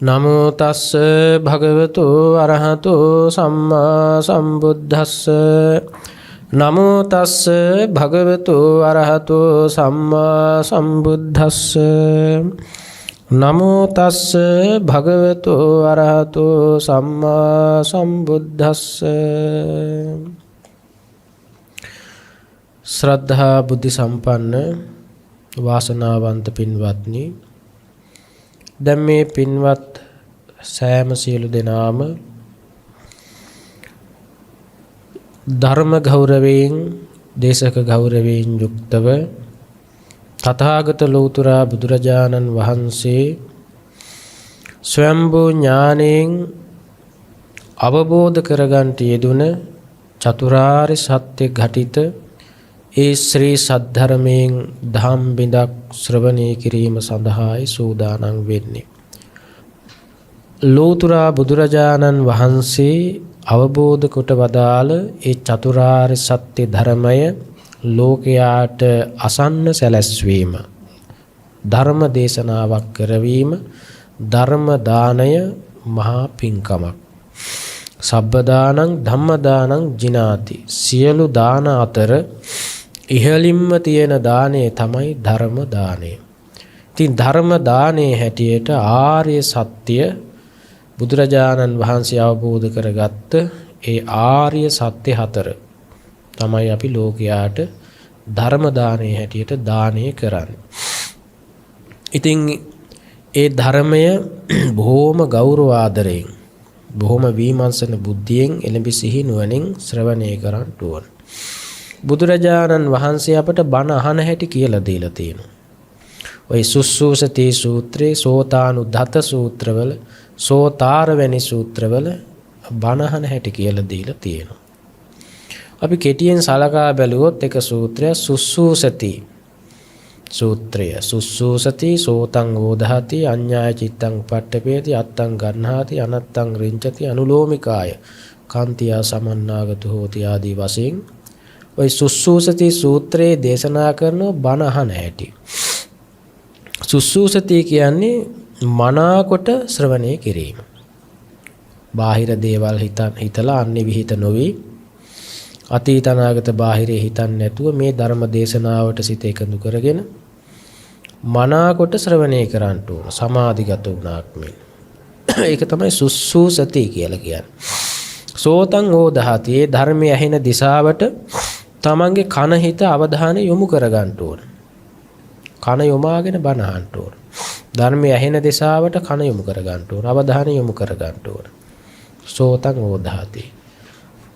නමෝ තස්ස භගවතු අරහතු සම්මා සම්බුද්දස්ස නමෝ තස්ස භගවතු අරහතු සම්මා සම්බුද්දස්ස නමෝ තස්ස භගවතු අරහතු සම්මා සම්බුද්දස්ස. ශ්‍රද්ධා බුද්ධ සම්පන්න වාසනාවන්ත පින්වත්නි, දැන් මේ පින්වත් සෑම සියලු දෙනාම ධර්ම ගෞරවයෙන් දේශක ගෞරවයෙන් යුක්තව තථාගත ලෞතර බුදුරජාණන් වහන්සේ ස්වයම්බෝ ඥාණයෙන් අවබෝධ කරගන්ට යෙදුන චතුරාර්ය සත්‍ය ඝටිත ඒ ශ්‍රී සද්ධර්මයෙන් ධම් බිඳක් ශ්‍රවණය කිරීම සඳහායි සූදානම් වෙන්නේ. ලෞතර බුදුරජාණන් වහන්සේ අවබෝධ කොට වදාළ ඒ චතුරාර්ය සත්‍ය ධර්මය ලෝකයාට අසන්න සැලැස්වීම, ධර්ම දේශනාවක් කරවීම, ධර්ම දානය මහා පින්කමක්. සබ්බ දානං ධම්ම දානං ජිනාති. සියලු දාන අතර ඉහළින්ම තියෙන දානය තමයි ධර්ම දානය. ඉතින් ධර්ම දානයේ හැටියට ආර්ය සත්‍ය බුදුරජාණන් වහන්සේ අවබෝධ කරගත්ත ඒ ආර්ය සත්‍ය හතර තමයි අපි ලෝකයාට ධර්ම දානයේ හැටියට දානය කරන්නේ. ඉතින් ඒ ධර්මය බොහෝම ගෞරව ආදරයෙන්, බොහොම විමර්ශන බුද්ධියෙන් එළඹ සිහි නුවණින් ශ්‍රවණය කරන්න ඕන. බුදුරජාණන් වහන්සේ අපට බණ අහන හැටි කියලා දීලා තියෙනවා. ඔය සුස්සූසති සූත්‍රේ, සෝතානුදත සූත්‍රවල, සෝතාර වැනි සූත්‍රවල බණ අහන හැටි කියලා දීලා තියෙනවා. අපි කෙටියෙන් සලකා බැලුවොත් එක සූත්‍රය සුස්සූසති සූත්‍රය. සුස්සූසති සෝතං ඕදහති අඤ්ඤාය චිත්තං පට්ඨපේති අත්තං ගන්හාති අනත්තං රිංචති අනුලෝමිකාය කාන්තියා සමන්නාගත හෝති ආදී වශයෙන් ඔය සුස්සූසති සූත්‍රයේ දේශනා කරන බණ අහන හැටි. සුස්සූසති කියන්නේ මනාකොට ශ්‍රවණය කිරීම. බාහිර දේවල් හිතලා අන්නේ විහිිත නොවි, අතීත අනාගත බාහිරේ හිතන්නේ නැතුව මේ ධර්ම දේශනාවට සිත එකතු කරගෙන මනාකොට ශ්‍රවණය කරන්න ඕන, සමාධිගත වුණාක් මෙන්. ඒක තමයි සුස්සූසති කියලා කියන්නේ. සෝතං ඕදහති. ඒ ධර්මයේ ඇහෙන දිශාවට තමන්ගේ කන හිත අවධානය යොමු කරගන්න ඕන. කන යොමාගෙන බණ අහන්න ඕන. ධර්මයේ ඇහෙන දිශාවට කන යොමු කරගන්න ඕන, අවධානය යොමු කරගන්න ඕන. සෝතං ඕදහති.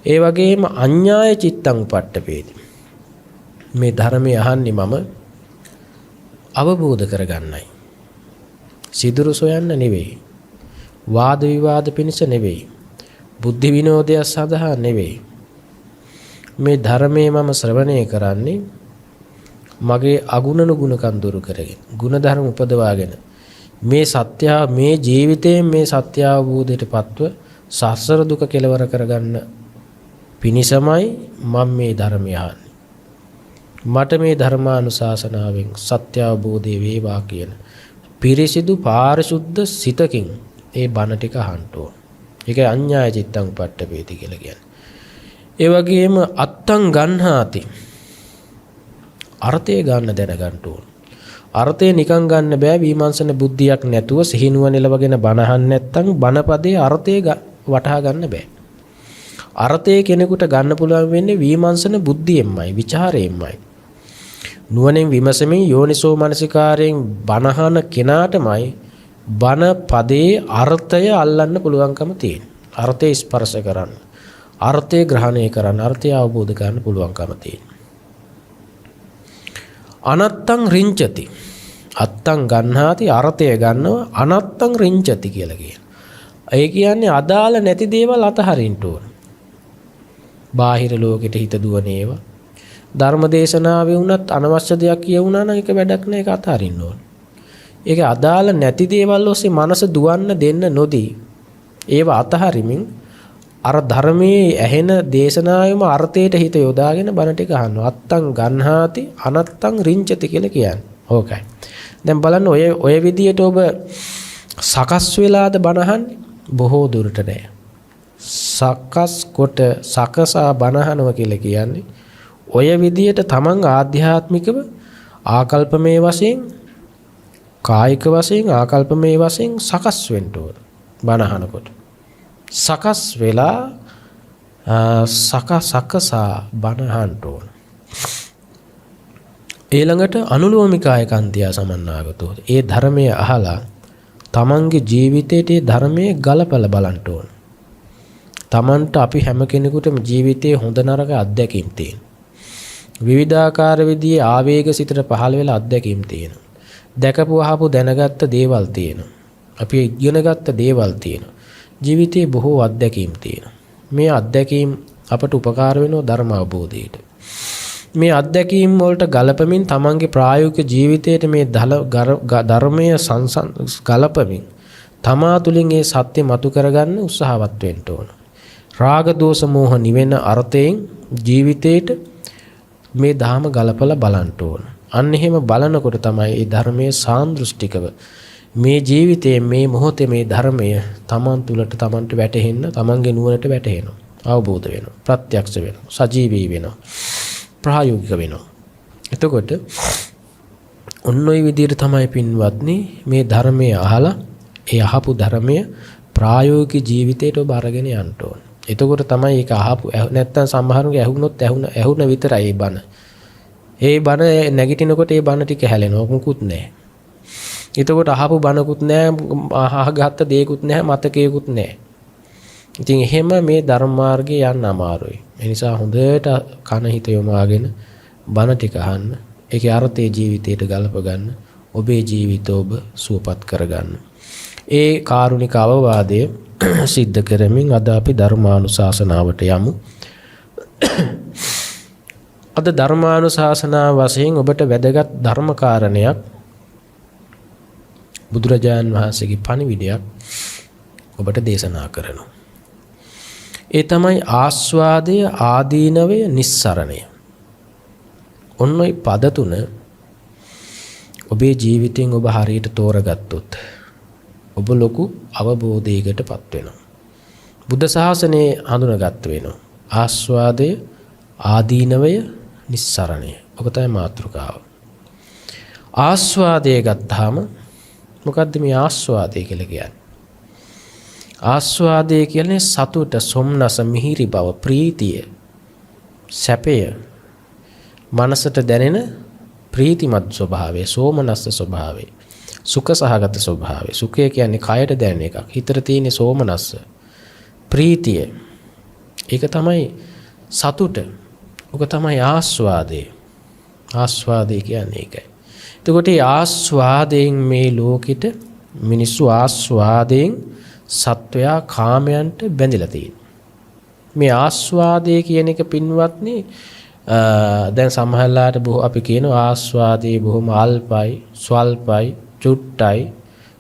ඒ වගේම අඤ්ඤාය චිත්තං පට්ඨපේති. මේ ධර්මය අහන්නේ මම අවබෝධ කරගන්නයි. සිදුරු සොයන්න නෙවෙයි, වාද විවාද පිණිස නෙවෙයි, බුද්ධි විනෝදය සඳහා නෙවෙයි. මේ ධර්මයේ මම ශ්‍රවණය කරන්නේ මගේ අගුණ ගුණකම් දුරු කරගෙන, ගුණ ධර්ම උපදවාගෙන මේ සත්‍ය, මේ ජීවිතයෙන් මේ සත්‍ය අවබෝධයට පත්ව සසර දුක කෙලවර කරගන්න පිණිසමයි මම මේ ධර්මය අහන්නේ. මට මේ ධර්මානුශාසනාවෙන් සත්‍ය අවබෝධය වේවා කියන පිරිසිදු පාරිශුද්ධ සිතකින් ඒ බණ ටික අහන්න ඕන. ඒකයි අඤ්ඤාය චිත්තං පට්ඨපේති කියලා කියන්නේ. ඒ වගේම අත්තං ගන්හාති. අර්ථය ගන්න දැනගන්න ඕන. අර්ථය නිකන් ගන්න බෑ. විමර්ශන බුද්ධියක් නැතුව සිහිනුවන එලවගෙන බණ අහන්න නැත්නම් බණපදේ අර්ථය වටහා ගන්න බෑ. අර්ථය කෙනෙකුට ගන්න පුළුවන් වෙන්නේ විමර්ශන බුද්ධියෙන්මයි, විචාරයෙන්මයි. නුවණින් විමසමින් යෝනිසෝ මනසිකාරයෙන් බණහන කෙනාටමයි බණ පදේ අර්ථය අල්ලන්න පුළුවන්කම තියෙන්නේ. අර්ථය ස්පර්ශ කරන්න, අර්ථය ග්‍රහණය කරන්න, අර්ථය අවබෝධ කරන්න පුළුවන්කම තියෙන්නේ. අනත්තං රිංචති. අත්තං ගන්හාති. අර්ථය ගන්නවා, අනත්තං රිංචති කියලා කියනවා. ඒ කියන්නේ අදාළ නැති දේවල් අතහරින්න ඕන. බාහිර ලෝකෙට හිත දුවන ඒවා, ධර්ම දේශනාවේ වුණත් අනවශ්‍ය දෙයක් කියවුණා නම් ඒක වැඩක් නෑ, ඒක අතහරින්න ඕන. ඒක අදාළ නැති දේවල් ඔස්සේ මනස දුවන්න දෙන්න නොදී ඒවා අතහරිමින් අර ධර්මයේ ඇහෙන දේශනාවෙම අර්ථයට හිත යොදාගෙන බණ ටික අහනවා. අත්තං ගන්හාති අනත්තං රිංචති කියලා කියන්නේ. ඕකයි. දැන් බලන්න ඔය විදියට ඔබ සකස් වෙලාද බණහන්නේ? බොහෝ දුරට නෑ. සකස් කොට සකසා බණහනවා කියලා කියන්නේ ඔය විදියට තමන් ආධ්‍යාත්මිකව ආකල්පමය වශයෙන් කායික වශයෙන් ආකල්පමය වශයෙන් සකස් වෙන්න ඕන. බණහනකොට සකස් වෙලා සකසා බණහන්න ඕන. ඊළඟට අනුලෝමිකාය කන්තියා සමන්නාගතෝ. ඒ ධර්මය අහලා තමන්ගේ ජීවිතයට ඒ ධර්මයේ ගලපලා බලන්න ඕන. තමන්ට අපි හැම කෙනෙකුටම ජීවිතයේ හොඳ නරක අත්දැකීම් තියෙනවා. විවිධාකාර විදිහේ ආවේග සිතට පහළ වෙලා අත්දැකීම් තියෙනවා. දැකපු අහපු දැනගත්ත දේවල් තියෙනවා. අපි ඉගෙනගත්ත දේවල් තියෙනවා. ජීවිතයේ බොහෝ අත්දැකීම් තියෙනවා. මේ අත්දැකීම් අපට උපකාර වෙනවා ධර්ම අවබෝධයට. මේ අත්දැකීම් වලට ගලපමින් තමන්ගේ ප්‍රායෝගික ජීවිතයට මේ ධර්මයේ ගලපමින් තමා තුළින් ඒ සත්‍ය මතු කරගන්න උත්සාහවත් වෙන්න ඕන. රාග දෝෂ මෝහ නිවෙන අර්ථයෙන් ජීවිතේට මේ ධාම ගලපලා බලන්න ඕන. අන්න එහෙම බලනකොට තමයි මේ ධර්මයේ සාන්දෘෂ්ටිකව මේ ජීවිතයේ මේ මොහොතේ මේ ධර්මය තමන් තුළට තමන්ට වැටහෙන්න, තමන්ගේ නුවණට වැටහෙනවා, අවබෝධ වෙනවා, ප්‍රත්‍යක්ෂ වෙනවා, සජීවී වෙනවා, ප්‍රායෝගික වෙනවා. එතකොට ඔන්න ඔය විදිහට තමයි පින්වත්නි මේ ධර්මය අහලා ඒ අහපු ධර්මය ප්‍රායෝගික ජීවිතයට ඔබ අරගෙන යන්න ඕන. එතකොට තමයි ඒක අහපු නැත්තම් සමහරුන්ගේ ඇහුන විතරයි ඒ බණ. ඒ බණ නැගිටිනකොට ඒ බණ ටික හැලෙනවා, මොකුත් නැහැ. එතකොට අහපු බණකුත් නැහැ, අහගත්ත දේකුත් නැහැ, මතකයකුත් නැහැ. ඉතින් එහෙම මේ ධර්ම මාර්ගේ යන්න අමාරුයි. ඒ නිසා හොඳට කන හිත යොමාගෙන බණ ටික අහන්න. ඒකේ අර්ථය ජීවිතයට ගලප ගන්න. ඔබේ ජීවිත ඔබ සුවපත් කරගන්න. ඒ කාරුණික අවවාදය සිද්ධ කරමින් අද අපි ධර්මානුශාසනාවට යමු. අද ධර්මානුශාසනාව වශයෙන් ඔබට වැදගත් ධර්ම කාරණයක් බුදුරජාන් වහන්සේගේ පණිවිඩයක් ඔබට දේශනා කරනවා. ඒ තමයි ආස්වාදය, ආදීනවය, නිස්සරණය. ඔන්න ඔය පද තුන ඔබේ ජීවිතෙන් ඔබ හරියට තෝරගත්තොත් ඔබ ලොකු අවබෝධයකටපත් වෙනවා. බුද්ධ ශාසනයේ හඳුනාගත් වෙනවා. ආස්වාදය, ආදීනවය, නිස්සරණය. ඔක තමයි මාතෘකාව. ආස්වාදය ගත්තාම මොකද්ද මේ ආස්වාදය කියලා කියන්නේ? ආස්වාදය කියන්නේ සතුට, සොම්නස, මිහිරි බව, ප්‍රීතිය, සැපය, මනසට දැනෙන ප්‍රීතිමත් ස්වභාවය, සෝමනස්ස ස්වභාවය, සුඛ සහගත ස්වභාවය. සුඛය කියන්නේ කයට දැනෙන එකක්. හිතට තියෙන සෝමනස්ස, ප්‍රීතිය. ඒක තමයි සතුට. ඔක තමයි ආස්වාදය. ආස්වාදය කියන්නේ ඒකයි. එතකොට මේ ආස්වාදයෙන් මේ ලෝකෙට මිනිස්සු ආස්වාදයෙන් සත්වයා කාමයන්ට බැඳිලා තියෙනවා. මේ ආස්වාදය කියන එක පින්වත්නි දැන් සමහරලාට අපි කියනවා ආස්වාදයේ බොහොම අල්පයි, ස්වල්පයි, චුට්ටයි.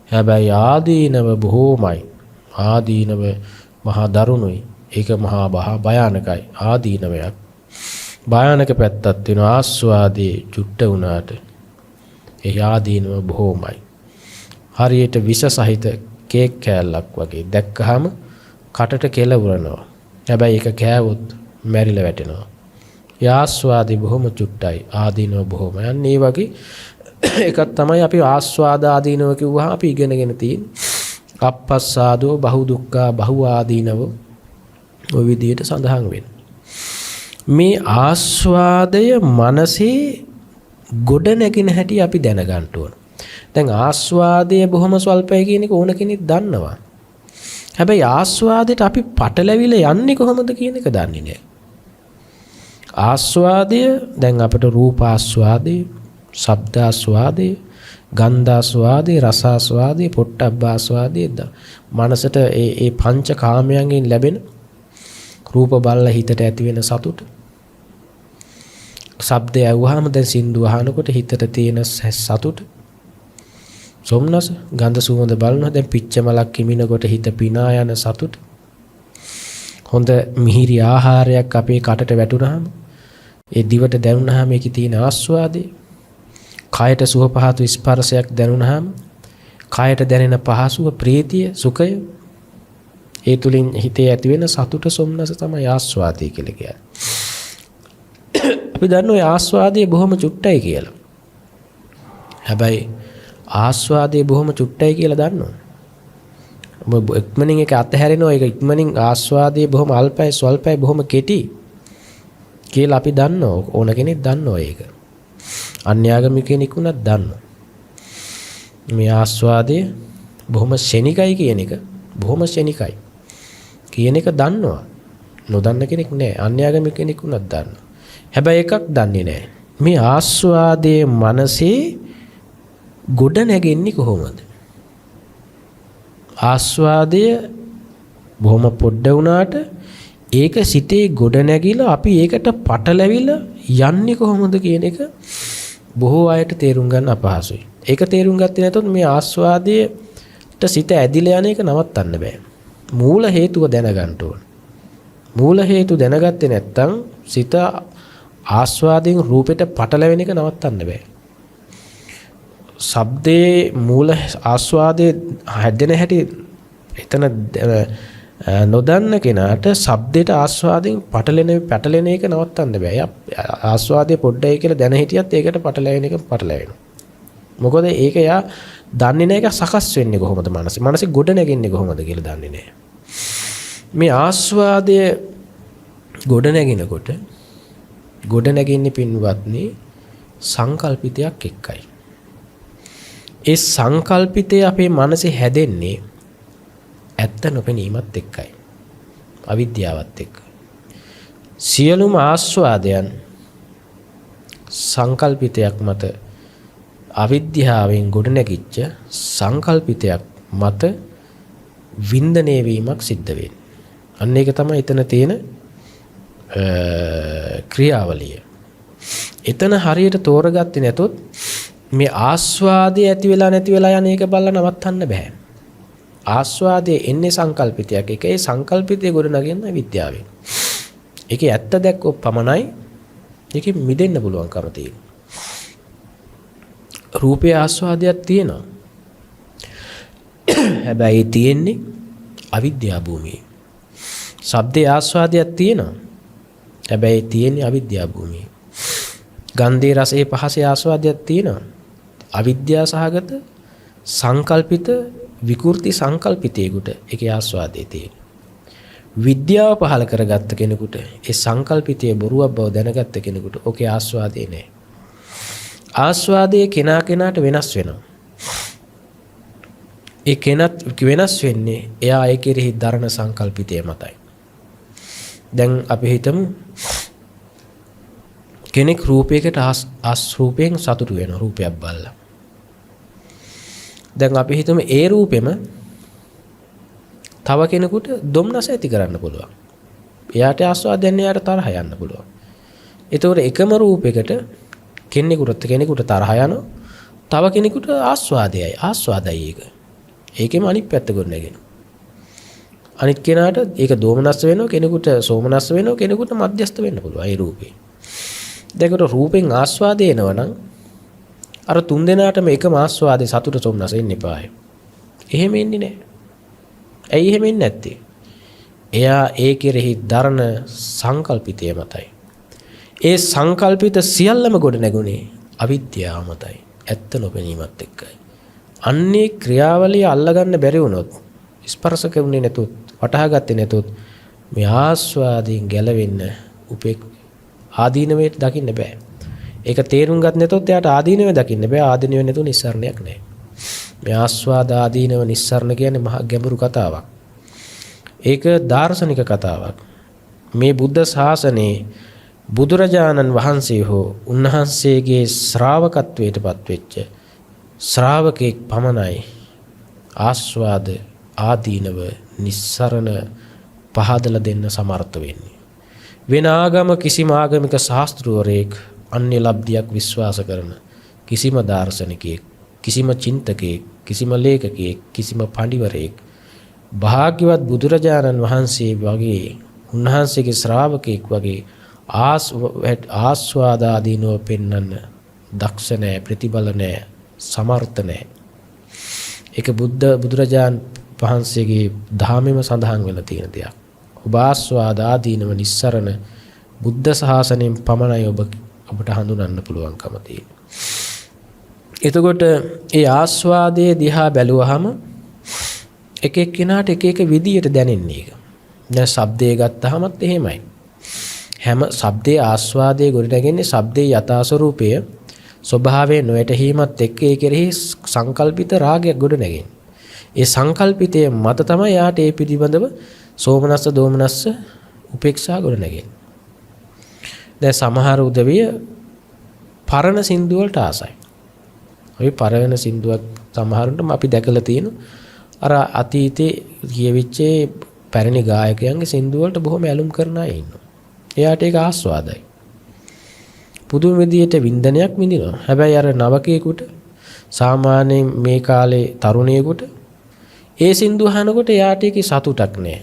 හැබැයි ආදීනව බොහොමයි. ආදීනව මහා දරුණුයි. ඒක මහා භයානකයි. ආදීනවයක්. භයානක පැත්තක් තියෙනවා ආස්වාදයේ චුට්ට වුණාට. ඒ ආදීනව බොහොමයි. හරියට විෂ සහිත කේක් කෑල්ලක් වගේ දැක්කහම කටට කෙල උරනවා. හැබැයි ඒක කෑවොත් මැරිලා වැටෙනවා. ආස්වාදී බොහොම චුට්ටයි, ආදීනව බොහොම. අන්න ඒ වගේ එකක් තමයි අපි ආස්වාද ආදීනව කිව්වහම අපි ඉගෙනගෙන තියෙන්නේ. අප්පස්සාදෝ බහු දුක්ඛා බහු ආදීනව ඔය විදිහට සඳහන් වෙනවා. මේ ආස්වාදය මනසේ ගොඩ නැගින හැටි අපි දැනගන්න ඕන. දැන් ආස්වාදය බොහොම ස්වල්පයි කියන එක ඕන කෙනෙක් දන්නවා. හැබැයි ආස්වාදයට අපි පටලැවිලා යන්නේ කොහොමද කියන එක දන්නේ නැහැ. ආස්වාදය දැන් අපිට රූපාස්වාදය, ශබ්දාස්වාදය, ගන්ධාස්වාදය, රසාස්වාදය, පොට්ටබ්බාස්වාදය මනසට ඒ පංච කාමයන්ගෙන් ලැබෙන රූප බලලා හිතට ඇති වෙන සතුට. ශබ්දය ඇහුවාම දැන් සින්දු අහනකොට හිතට තියෙන සතුට. සොම්නස, ගන්ධ සුවඳ බලනවා දැන් පිච්ච මලක් කිමිනකොට හිත පිනා යන සතුට. හොඳ මිහිරි ආහාරයක් අපේ කටට වැටුනහම ඒ දිවට දැනුනහම ඒකේ තියෙන ආස්වාදය. කයට සුව පහසු ස්පර්ශයක් දැනුනහම කායට දැනෙන පහසුව, ප්‍රීතිය, සුඛය, ඒ තුලින් හිතේ ඇති වෙන සතුට සොම්නස තමයි ආස්වාදය කියලා කියන්නේ. අපි දන්නවා ඒ ආස්වාදයේ බොහොම චුට්ටයි කියලා. හැබැයි ආස්වාදයේ බොහොම චුට්ටයි කියලා දන්නවා. ඔබ ඉක්මනින් ඒක අතහැරෙනවා. ඒක ඉක්මනින් ආස්වාදයේ බොහොම අල්පයි, ස්වල්පයි, බොහොම කෙටි කියලා අපි දන්නවා. ඕන කෙනෙක් දන්නවා ඒක. අන්‍යාගමික කෙනෙක් උනත් දන්නවා. මේ ආස්වාදයේ බොහොම ශෙනිකයි කියන එක, බොහොම ශෙනිකයි කියන එක දන්නවා. නොදන්න කෙනෙක් නැහැ. අන්‍යාගමික කෙනෙක් උනත් දන්නවා. හැබැයි එකක් දන්නේ නැහැ. මේ ආස්වාදයේ මනසේ ගොඩ නැගෙන්නේ කොහොමද? ආස්වාදය බොහොම පොඩ්ඩ වුණාට ඒක සිතේ ගොඩ නැගිලා අපි ඒකට පටලැවිලා යන්නේ කොහොමද කියන එක බොහෝ අයට තේරුම් ගන්න අපහසුයි. ඒක තේරුම් ගත්තේ නැතොත් මේ ආස්වාදයට සිත ඇදිලා යන එක නවත්තන්න බෑ. මූල හේතුව දැනගන්න ඕන. මූල හේතු දැනගත්තේ නැත්නම් සිත ආස්වාදයෙන් රූපෙට පටලැවෙන එක නවත්තන්න බෑ. ශබ්දයේ මූල ආස්වාදයේ හැදෙන හැටි එතන නොදන්න කෙනාට ශබ්දයට ආස්වාදයෙන් පැටලෙන එක නවත්තන්න බෑ. ආස්වාදයේ පොඩ්ඩයි කියලා දැන හිටියත් ඒකට පටලැවෙන එක පටලැවෙනවා. මොකද ඒක යා දන්නේ නැහැ ඒක සකස් වෙන්නේ කොහොමද මනසේ. මනසේ ගොඩ නැගෙන්නේ කොහොමද කියලා දන්නේ නැහැ. මේ ආස්වාදය ගොඩ නැගිනකොට ගොඩ නැගින්නේ පින්වත්නි සංකල්පිතයක් එක්කයි. ඒ සංකල්පිතය අපේ මනසේ හැදෙන්නේ ඇත්ත නොපෙනීමත් එක්කයි. අවිද්‍යාවත් එක්ක. සියලුම ආස්වාදයන් සංකල්පිතයක් මත අවිද්‍යාවෙන් ගොඩනැගිච්ච සංකල්පිතයක් මත වින්දනය වීමක් සිද්ධ වෙන්නේ. අන්න ඒක තමයි එතන තියෙන ක්‍රියාවලිය. එතන හරියට තෝරගත්තේ නැතොත් මේ ආස්වාදයේ ඇති වෙලා නැති වෙලා යන එක බලලා නවත්තන්න බෑ. ආස්වාදයේ එන්නේ සංකල්පිතයක්. ඒකේ සංකල්පිතය ගොඩනගන්නේ විද්‍යාවෙන්. ඒකේ ඇත්ත දැක්කොත් පමණයි ඒකෙ මිදෙන්න පුළුවන්කම තියෙන්නේ. රූපේ ආස්වාදයක් තියෙනවා. හැබැයි තියෙන්නේ අවිද්‍යා භූමියේ. ශබ්දේ ආස්වාදයක් තියෙනවා. හැබැයි තියෙන්නේ අවිද්‍යා භූමියේ. ගන්ධේ රසේ පහසේ ආස්වාදයක් තියෙනවා. අවිද්‍යා සහගත සංකල්පිත විකෘති සංකල්පිතේකට ඒකේ ආස්වාදයේ තියෙන. විද්‍යාව පහල කරගත්ත කෙනෙකුට ඒ සංකල්පිතයේ බොරුවක් බව දැනගත්ත කෙනෙකුට ඔකේ ආස්වාදේ නැහැ. ආස්වාදයේ කෙනාට වෙනස් වෙනවා. ඒ කෙනත් වෙනස් වෙන්නේ එයා ඒ කෙරෙහි දරන සංකල්පිතය මතයි. දැන් අපි හිතමු කෙනෙක් රූපයකට රූපයෙන් සතුටු වෙන රූපයක් බලලා. දැන් අපි හිතමු ඒ රූපෙම තව කෙනෙකුට දුම්නස ඇති කරන්න පුළුවන්. එයාට ආස්වාදයෙන් එයාට තරහ යන්න පුළුවන්. ඒතකොට එකම රූපයකට කෙනෙකුට තරහ යනවා. තව කෙනෙකුට ආස්වාදයි ඒක. ඒකෙම අනිත් පැත්ත ගොඩනගෙන. අනිත් කෙනාට ඒක දෝමනස් වෙනවා, කෙනෙකුට සෝමනස් වෙනවා, කෙනෙකුට මධ්‍යස්ථ වෙන්න පුළුවන් ඒ රූපේ. දැන් රූපෙන් ආස්වාදය එනවනම් අර තුන් දෙනාටම එකම ආස්වාදේ සතුට සොම්නස එන්න එපායි. එහෙම එන්නේ නැහැ. ඇයි එහෙම එන්නේ නැත්තේ? එයා ඒ කෙරෙහි දරන සංකල්පිතය මතයි. ඒ සංකල්පිත සියල්ලම ගොඩ නැගුණේ අවිද්‍යාව මතයි. ඇත්ත නොපෙනීමත් එක්කයි. අන්නේ ක්‍රියාවලිය අල්ලගන්න බැරි වුණොත්, ස්පර්ශ කෙරුනේ නැතුත්, වටහා ගත්තේ නැතුත් මේ ආස්වාදයෙන් ගැලවෙන්න ආදීනවේ දකින්න බෑ. ඒක තේරුම් ගන්න නැතොත් එයාට ආදීනවේ දකින්න බෑ. ආදීනවේ නැතුව නිස්සාරණයක් නැහැ. මේ ආස්වාද ආදීනව නිස්සාරණ කියන්නේ මහා ගැඹුරු කතාවක්. ඒක දාර්ශනික කතාවක්. මේ බුද්ධ ශාසනයේ බුදුරජාණන් වහන්සේ හෝ උන්වහන්සේගේ ශ්‍රාවකත්වයට පත්වෙච්ච ශ්‍රාවකෙක් පමණයි ආස්වාද ආදීනව නිස්සාරණ පහදලා දෙන්න සමර්ථ වෙන්නේ. වෙන කිසිම ආගමික ශාස්ත්‍රවරයෙක් අන්‍ය ලබ්ධියක් විශ්වාස කරන කිසිම දාර්ශනිකයෙක්, කිසිම චින්තකයෙක්, කිසිම ලේඛකයෙක්, කිසිම පඬිවරයෙක් භාග්‍යවත් බුදුරජාණන් වහන්සේ වගේ උන්වහන්සේගේ ශ්‍රාවකෙක් වගේ ආස්වාදාදීනව පෙන්වන්න දක්ෂ නැහැ, ප්‍රතිබල නැහැ, සමර්ථ නැහැ. ඒක බුදුරජාන් වහන්සේගේ ධාමෙම සඳහන් වෙලා තියෙන දෙයක්. ඔබ ආස්වාද ආදීනව නිස්සරණ බුද්ධ ශාසනයෙන් පමණයි ඔබට හඳුනන්න පුළුවන්කම තියෙන්නේ. එතකොට ඒ ආස්වාදයේ දිහා බැලුවහම එක එක්කිනාට එක එක විදියට දැනෙන්නේ ඒක. දැන් ශබ්දය ගත්තහමත් එහෙමයි. හැම ශබ්දයේ ආස්වාදයේ ගොඩනැගෙන්නේ ශබ්දයේ යථා ස්වરૂපය ස්වභාවයෙන් නොයැටීමත් එක්ක ඒ කෙරෙහි සංකල්පිත රාගයක් ගොඩනැගෙන්නේ. ඒ සංකල්පිතයේ මත තමයි යාට ඒ පිළිබඳව සෝමනස්ස දෝමනස්ස උපේක්ෂා ගොඩනැගෙන්නේ. දැන් සමහර උදවිය පරණ සින්දු වලට ආසයි. අපි පරණ සින්දුවක් සමහරුන්ට අපි දැකලා තියෙනවා. අර අතීතේ කියවිච්ච පැරණි ගායකයන්ගේ සින්දු වලට බොහොම ඇලුම් කරන අය ඉන්නවා. එයාට ඒක ආස්වාදයි. පුදුම විදියට වින්දනයක් විඳිනවා. හැබැයි අර නවකයෙකුට සාමාන්‍යයෙන් මේ කාලේ තරුණයෙකුට ඒ සින්දු අහනකොට එයාට ඒකේ සතුටක් නැහැ.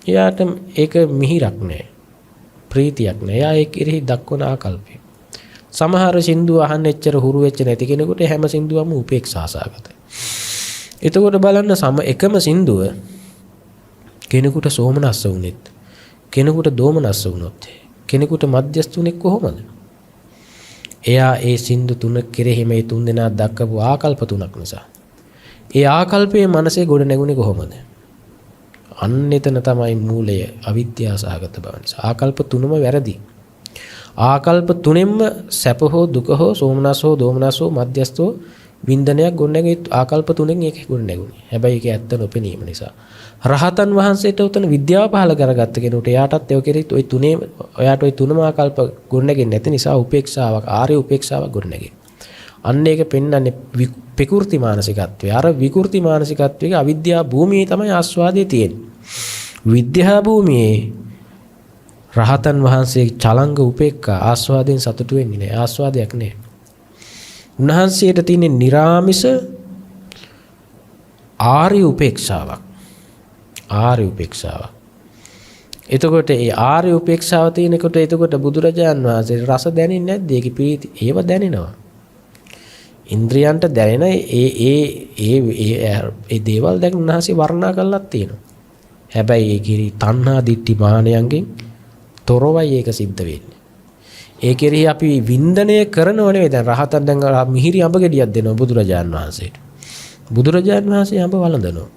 එයාට ඒක මිහිරක් නැහැ. ප්‍රීතියක් නැහැ. එයා ඒක ඉරෙහි දක්වන ආකල්පය. සමහර සින්දු අහන්න එච්චර හුරු වෙච්ච නැති කෙනෙකුට හැම සින්දුවම උපේක්ෂාසගතයි. එතකොට බලන්න එකම සින්දුව කෙනෙකුට සෝමනස්ස වුනෙත් කෙනෙකුට දෝමනස්ස වුණොත් කෙනෙකුට මධ්‍යස්ථ වුනේ කොහොමද? එයා ඒ සින්දු තුන කෙරෙහි මේ තුන් දෙනා දක්වපු ආකල්ප තුනක් නිසා. ඒ ආකල්පයේ මනසේ ගොඩ නැගුණේ කොහොමද? අන්න එතන තමයි මූලය අවිද්‍යාව සහගත බව නිසා. ආකල්ප තුනම වැරදි. ආකල්ප තුනෙන්ම සැප හෝ දුක හෝ සෝමනස් හෝ දෝමනස් හෝ මධ්‍යස්ථ හෝ වින්දනයක් ගොඩනැගේ ආකල්ප තුනෙන් ඒක ගොඩනැගුණේ. හැබැයි ඒක ඇත්ත නොපෙනීම නිසා. රහතන් වහන්සේට උතන විද්‍යාව පහල කරගත්ත කෙනෙකුට එයාටත් ඒ කෙරෙහිත් ওই තුනේ ඔයාට ওই තුනම ආකල්ප ගොඩනැගෙන්නේ නැති නිසා උපේක්ෂාවක් ආර්ය උපේක්ෂාවක් ගොඩනැගේ. අන්න ඒක පෙන්වන්නේ විකෘති මානසිකත්වය. අර විකෘති මානසිකත්වයේ අවිද්‍යාව භූමියේ තමයි ආස්වාදයේ තියෙන්නේ. විද්‍යා භූමියේ රහතන් වහන්සේ චලංග උපේක්ඛා ආස්වාදයෙන් සතුටු වෙන්නේ නැහැ. ආස්වාදයක් නැහැ. උන්වහන්සේට තියෙන නිරාමිස ආර්ය උපේක්ෂාවක්. ආර්ය උපේක්ෂාවක්. එතකොට ඒ ආර්ය උපේක්ෂාව තියෙනකොට එතකොට බුදුරජාන් වහන්සේ රස දැනෙන්නේ නැද්ද? ඒකේ ප්‍රීති ඒව දැනෙනවා. ඉන්ද්‍රියන්ට දැනෙන ඒ දේවල් දැන් උන්වහන්සේ වර්ණනා කළාත් තියෙනවා. හැබැයි ඒ කිරි තණ්හා දිට්ඨි මානයන්ගෙන් තොරවයි ඒක සිද්ධ වෙන්නේ. ඒ කෙරෙහි අපි වින්දනය කරනව නෙවෙයි. දැන් රහතන් දැන් මිහිරි අඹ ගෙඩියක් දෙනවා බුදුරජාන් වහන්සේට. බුදුරජාන් වහන්සේ අඹ වළඳනවා.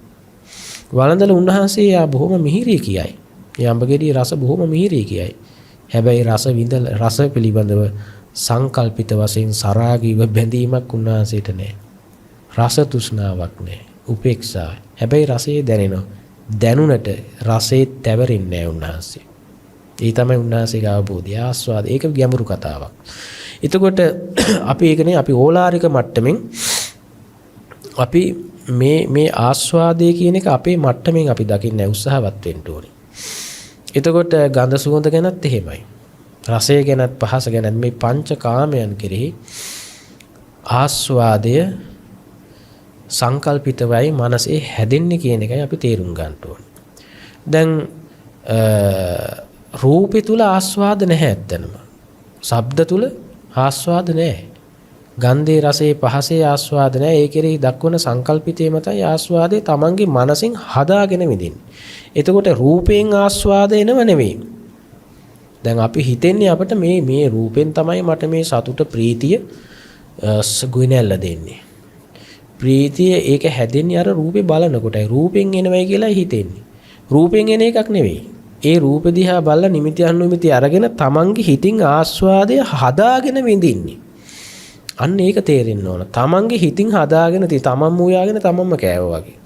වළඳලා උන්වහන්සේ යා බොහොම මිහිරි කියයි. ඒ අඹ ගෙඩියේ රස බොහොම මිහිරි කියයි. හැබැයි රස පිළිබඳව සංකල්පිත වශයෙන් සරාගීව බැඳීමක් උන්වහන්සේට නැහැ. රස තෘෂ්ණාවක් නැහැ. උපේක්ෂාව. හැබැයි රසයේ දැනෙනවා. දැනුණට රසයේ තැවරෙන්නේ නැහැ උන්වහන්සේ. ඒ තමයි උන්වහන්සේගේ අවබෝධය ආස්වාද. ඒක ගැඹුරු කතාවක්. එතකොට අපි ඒකනේ අපි ඕලාරික මට්ටමින් අපි මේ ආස්වාදයේ කියන එක අපේ මට්ටමින් අපි දකින්න උත්සාහවත් වෙන්න ඕනේ. එතකොට ගන්ධ සුවඳ ගැනත් එහෙමයි. රසය ගැනත් පහස ගැනත් මේ පංචකාමයන් කෙරෙහි ආස්වාදය සංකල්පිතවයි මනසේ හැදෙන්නේ කියන එකයි අපි තේරුම් ගන්න ඕනේ. දැන් රූපේ තුල ආස්වාද නැහැ ඇත්තනම. ශබ්ද තුල ආස්වාද නැහැ. ගන්ධේ රසේ පහසේ ආස්වාද නැහැ. ඒ කෙරෙහි දක්වන සංකල්පිතේ මතයි ආස්වාදේ තමන්ගේ මනසින් හදාගෙන විඳින්නේ. එතකොට රූපයෙන් ආස්වාද එනව නෙවෙයි. දැන් අපි හිතන්නේ අපිට මේ රූපෙන් තමයි මට මේ සතුට ප්‍රීතිය ගුණැල්ල දෙන්නේ. ප්‍රීතිය ඒක හැදෙන්නේ අර රූපේ බලනකොටයි. රූපෙන් එනවයි කියලා හිතෙන්නේ. රූපෙන් එන එකක් නෙවෙයි. ඒ රූප දිහා බලලා නිමිති අනුමිති අරගෙන තමන්ගේ හිතින් ආස්වාදය හදාගෙන විඳින්නේ. අන්න ඒක තේරෙන්න ඕන. තමන්ගේ හිතින් හදාගෙන තමන්ම උයාගෙන තමන්ම කෑවා වගේ.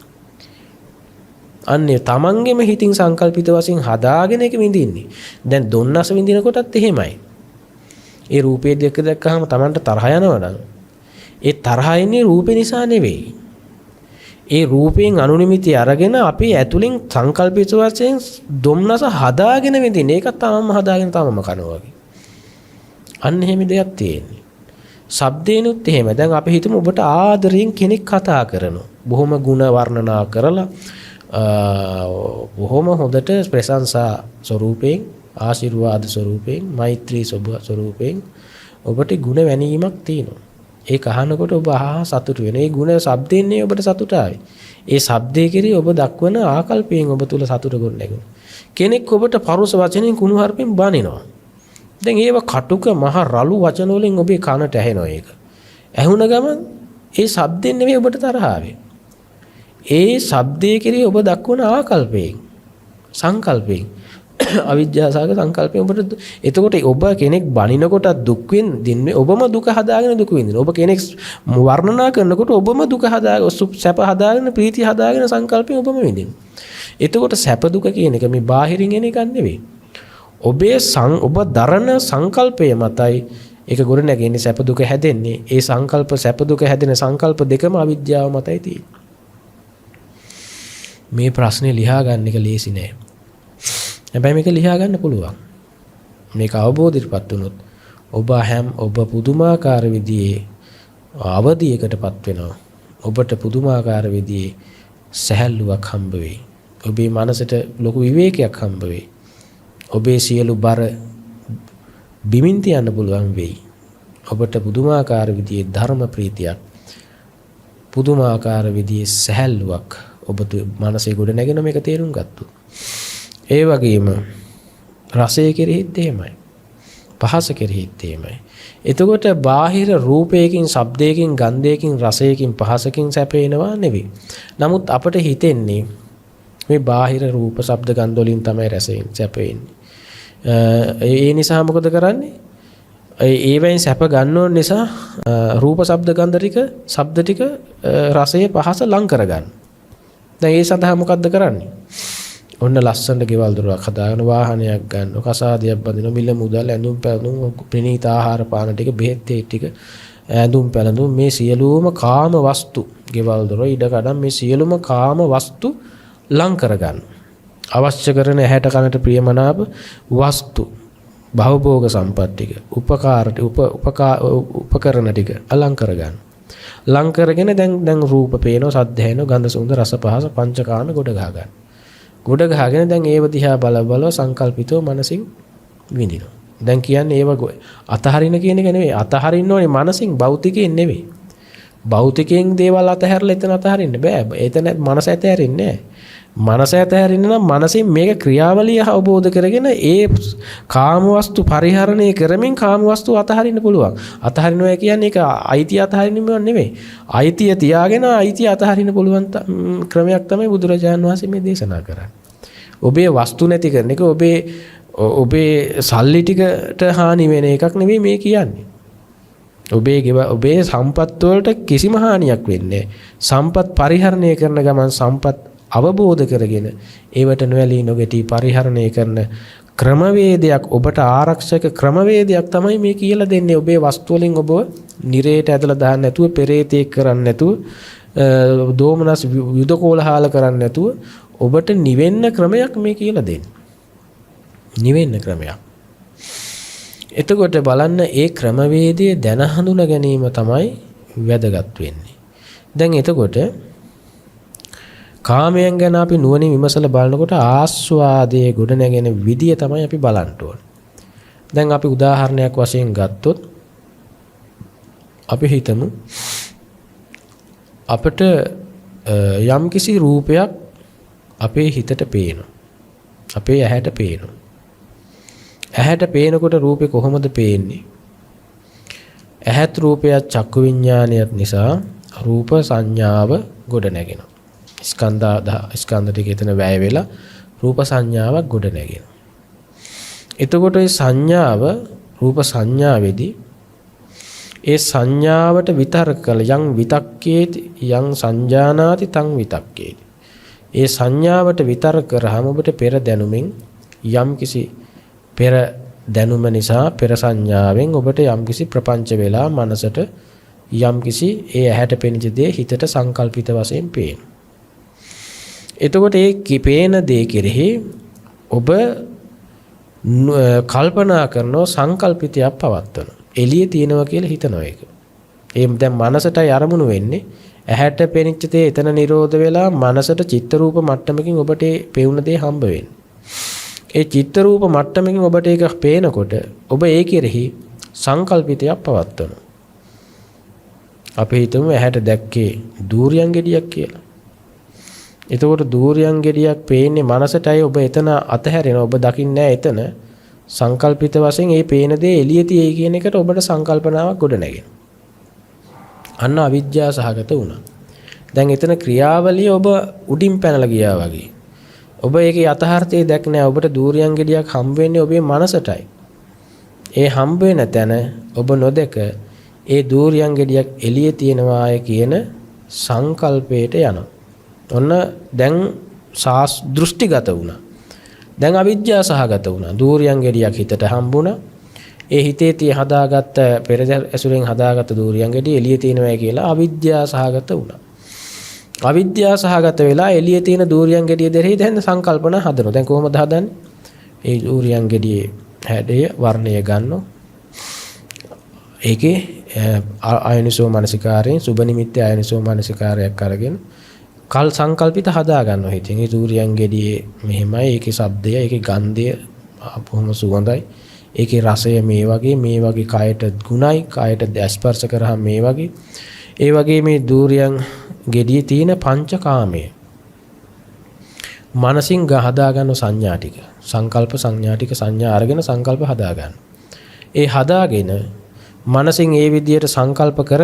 අන්නේ තමන්ගේම හිතින් සංකල්පිත වශයෙන් හදාගෙන ඒක විඳින්නේ. දැන් දොන්නස විඳින කොටත් එහෙමයි. ඒ රූපේ දෙක දැක්කහම තමන්ට තරහ යනවා නම් ඒ තරහ එන්නේ රූපේ නිසා නෙවෙයි. ඒ රූපයෙන් අනුනිමිති අරගෙන අපි ඇතුලෙන් සංකල්පිත වශයෙන් දොම්නස හදාගෙන විඳින. ඒක තමන්ම හදාගෙන තමන්ම කනවා වගේ. අන්න එහෙම දෙයක් තියෙන්නේ. ශබ්දේනුත් එහෙම. දැන් අපි හිතමු ඔබට ආදරයෙන් කෙනෙක් කතා කරනවා. බොහොම ಗುಣ වර්ණනා කරලා බොහොම හොඳට ප්‍රශංසා ස්වරූපයෙන් ආශිර්වාද ස්වරූපයෙන් මෛත්‍රී ස්වරූපයෙන් ඔබට ಗುಣ වැනීමක් තියෙනවා. ඒක අහනකොට ඔබ සතුට වෙන. ඒ ಗುಣ ශබ්දෙන්නේ ඔබට සතුට ආවේ. ඒ ශබ්දයේ කෙරෙහි ඔබ දක්වන ආකල්පයෙන් ඔබ තුල සතුට ගොඩනැගෙනවා. කෙනෙක් ඔබට පරුස වචනෙන් කුණු හarpෙන් බනිනවා. දැන් ඒව කටුක මහ රළු වචන වලින් ඔබේ කනට ඇහෙනවා ඒක. ඇහුණ ගමන් ඒ ශබ්දෙන් නෙවෙයි ඔබට තරහ ආවේ. ඒ ශබ්දයේ කෙරෙහි ඔබ දක්වන ආකල්පයෙන් සංකල්පයෙන් අවිද්‍යාසගත සංකල්පයෙන් ඔබට එතකොට ඔබ කෙනෙක් බනිනකොට දුක් විඳින්නේ ඔබම දුක හදාගෙන දුක විඳින. ඔබ කෙනෙක් වර්ණනා කරනකොට ඔබම දුක හදාගෙන සැප හදාගෙන ප්‍රීතිය හදාගෙන සංකල්පයෙන් ඔබම විඳින. එතකොට සැප දුක කියන එක මේ බාහිරින් එන එකක් නෙවෙයි. ඔබ දරන සංකල්පය මතයි ඒක ගොඩ නැගෙන්නේ සැප දුක හැදෙන්නේ. ඒ සංකල්ප සැප දුක හැදෙන සංකල්ප දෙකම අවිද්‍යාව මතයි තියෙන්නේ. මේ ප්‍රශ්නේ ලියා ගන්න එක ලේසි නෑ. හැබැයි මේක ලියා ගන්න පුළුවන්. මේක අවබෝධයටපත් වුණොත් ඔබ පුදුමාකාර විදිහේ අවධියකටපත් වෙනවා. ඔබට පුදුමාකාර විදිහේ සැහැල්ලුවක් හම්බ වෙයි. ඔබේ මනසට ලොකු විවේකයක් හම්බ වෙයි. ඔබේ සියලු බර බිමින් තියන්න පුළුවන් වෙයි. ඔබට පුදුමාකාර විදිහේ ධර්ම ප්‍රීතියක් පුදුමාකාර විදිහේ සැහැල්ලුවක් ඔබ මනසේ ගොඩ නැගෙන මේක තේරුම් ගත්තොත්. ඒ වගේම රසය කෙරෙහිත් එහෙමයි. පහස කෙරෙහිත් එහෙමයි. එතකොට බාහිර රූපයකින්, ශබ්දයකින්, ගන්ධයකින්, රසයකින්, පහසකින් සැපේනවා නෙවෙයි. නමුත් අපට හිතෙන්නේ මේ බාහිර රූප, ශබ්ද, ගන්ධ වලින් තමයි රසයෙන් සැපෙන්නේ. ඒ නිසා මොකද කරන්නේ? ඒවෙන් සැප ගන්නව නිසා රූප, ශබ්ද, ගන්ධ ටික, ශබ්ද ටික, රසය, පහස ලං කරගන්න. දැන් ඒ සඳහා මොකද්ද කරන්නේ? ඔන්න ලස්සනට ගෙවල් දොරක් හදාගෙන වාහනයක් ගන්න, කසාදයක් බඳින, මිල මුදල්, ඇඳුම් පැළඳුම්, ප්‍රණීත ආහාර පාන ටික, බෙහෙත් ටික, ඇඳුම් පැළඳුම් මේ සියලුම කාම වස්තු, ගෙවල් දොර, ඉඩ කඩම් මේ සියලුම කාම වස්තු ලං කරගන්න. අවශ්‍ය කරන ඇහැට කනට ප්‍රියමනාප වස්තු, භවභෝග සම්පත් ටික, උපකරණ ටික අලං කරගන්න. ලං කරගෙන දැන් රූප පේනවා, සද්ද ඇහෙනවා, ගන්ධ සුවඳ රස පහස පංචකාම ගොඩ ගහ ගන්න. ගොඩ ගහගෙන දැන් ඒව දිහා බල සංකල්පිතව මනසින් විඳිනවා. දැන් කියන්නේ ඒව අතහරින කියන එක නෙවෙයි. අතහරින්න ඕනේ මනසින්, භෞතිකයෙන් නෙවෙයි. භෞතිකයෙන් දේවල් අතහැරලා එතන අතහරින්න බෑ. එතන මනස ඇතහැරින්නේ නෑ. මනස ඇතහැරින්න නම් මනසින් මේක ක්‍රියාවලිය අවබෝධ කරගෙන ඒ කාමවස්තු පරිහරණය කරමින් කාමවස්තු අතහරින්න පුළුවන්. අතහරිනවා කියන්නේ ඒක අයිතිය අතහරින්නම නෙවෙයි. අයිතිය තියාගෙන අයිතිය අතහරින්න පුළුවන් ක්‍රමයක් තමයි බුදුරජාණන් වහන්සේ මේ දේශනා කරන්නේ. ඔබේ වස්තු නැති කරන එක, ඔබේ සල්ලි ටිකට හානි වෙන එකක් නෙවෙයි මේ කියන්නේ. ඔබේ සම්පත් වලට කිසිම හානියක් වෙන්නේ නැහැ. සම්පත් පරිහරණය කරන ගමන් සම්පත් අවබෝධ කරගෙන ඒවට නොඇලී නොගැටී පරිහරණය කරන ක්‍රමවේදයක්, ඔබට ආරක්ෂක ක්‍රමවේදයක් තමයි මේ කියලා දෙන්නේ. ඔබේ වස්තු වලින් ඔබ නිරේට ඇදලා දාන්න නැතුව, පෙරේතෙක් කරන්න නැතුව, දෝමනස් යුදකෝලහාල කරන්න නැතුව ඔබට නිවෙන්න ක්‍රමයක් මේ කියලා දෙන්නේ. නිවෙන්න ක්‍රමයක්. එතකොට බලන්න ඒ ක්‍රමවේදයේ දැන හඳුනා ගැනීම තමයි වැදගත් වෙන්නේ. දැන් එතකොට කාමයන් ගැන අපි නුවණින් විමසලා බලනකොට ආස්වාදයේ ගොඩ නැගෙන විදිය තමයි අපි බලන්න ඕනේ. දැන් අපි උදාහරණයක් වශයෙන් ගත්තොත් අපි හිතමු අපිට යම්කිසි රූපයක් අපේ හිතට පේනවා. අපේ ඇහැට පේනවා. ඇහැට පේනකොට රූපේ කොහොමද පේන්නේ? ඇහත් රූපයත් චක්කු විඥානයත් නිසා රූප සංඥාව ගොඩ නැගෙනවා. ස්කන්ධ ටික එතන වැය වෙලා රූප සංඥාවක් ගොඩ නැගෙනවා. එතකොට ඒ සංඥාව, රූප සංඥාවේදී ඒ සංඥාවට විතර්ක කළ යම් විතක්කේති යම් සංජානාති තං විතක්කේති. ඒ සංඥාවට විතර්ක කරාම ඔබට පෙර දැනුමින් යම් කිසි පෙර දැනුම නිසා පෙර සංඥාවෙන් ඔබට යම් කිසි ප්‍රපංච වෙලා මනසට යම් කිසි ඒ ඇහැට පෙනිච්ච දේ හිතට සංකල්පිත වශයෙන් පේනවා. එතකොට ඒ කිපේන දේ කෙරෙහි ඔබ කල්පනා කරනවා, සංකල්පිතයක් පවත්වනවා. එළියේ තියෙනවා කියලා හිතනවා ඒක. ඒ දැන් මනසටයි අරමුණු වෙන්නේ. ඇහැට පෙනිච්ච දේ එතන නිරෝධ වෙලා මනසට චිත්ත රූප මට්ටමකින් ඔබට ඒ පෙවුන දේ හම්බ වෙන්නේ. ඒ චිත්ත රූප මට්ටමකින් ඔබට ඒක පේනකොට ඔබ ඒ කෙරෙහි සංකල්පිතයක් පවත්වනවා. අපි හිතමු ඇහැට දැක්කේ දූරියන් ගෙඩියක් කියලා. එතකොට දූරියන් ගෙඩියක් පේන්නේ මනසටයි. ඔබ එතන අතහැරෙන ඔබ දකින්නේ නැහැ එතන. සංකල්පිත වශයෙන් මේ පේන දේ එළිය තියෙයි කියන එකට ඔබට සංකල්පනාවක් ගොඩ නැගෙනවා. අන්න අවිද්‍යාව සහගත වුණා. දැන් එතන ක්‍රියාවලිය ඔබ උඩින් පැනලා ගියා වගේ. ඔබ ඒකේ යථාර්ථය දැක් නැහැ. ඔබට දූරියන් ගෙඩියක් හම්බ වෙන්නේ ඔබේ මනසටයි. ඒ හම්බ වෙන තැන ඔබ නොදක ඒ දූරියන් ගෙඩියක් එළියේ තියෙනවාය කියන සංකල්පයට යනවා. ඔන්න දැන් දෘෂ්ටිගත වුණා. දැන් අවිද්‍යාව සහගත වුණා. දූරියන් ගෙඩියක් හිතට හම්බුණා. ඒ හිතේ තිය හදාගත්ත පෙර ඇසුරෙන් හදාගත්ත දූරියන් ගෙඩිය එළියේ තියෙනවා කියලා අවිද්‍යාව සහගත වුණා. අවිද්‍යාව සහගත වෙලා එළියේ තියෙන දූරියන් ගෙඩිය දෙරෙහි දැන් සංකල්පන හදනවා. දැන් කොහොමද හදන්නේ? ඒ දූරියන් ගෙඩියේ හැඩය වර්ණය ගන්නවා. ඒකේ ආයනිසෝ මානසිකාරයෙන් සුබ නිමිත්තේ ආයනිසෝ මානසිකාරයක් අරගෙන කල් සංකල්පිත හදා ගන්නවා හිතින්. ඒ දූරියන් ගෙඩියේ මෙහෙමයි, ඒකේ ශබ්දය, ඒකේ ගන්ධය බොහොම සුවඳයි, ඒකේ රසය මේ වගේ කයට ගුණයි, කයට ස්පර්ශ කරාම මේ වගේ. ඒ වගේ මේ දූරියන් ගෙඩියේ තියෙන පංචකාමයේ මනසින් හදා ගන්න සංඥා ටික, සංකල්ප සංඥා ටික සංඥා අරගෙන සංකල්ප හදා ගන්න. ඒ හදාගෙන මනසින් ඒ විදියට සංකල්ප කර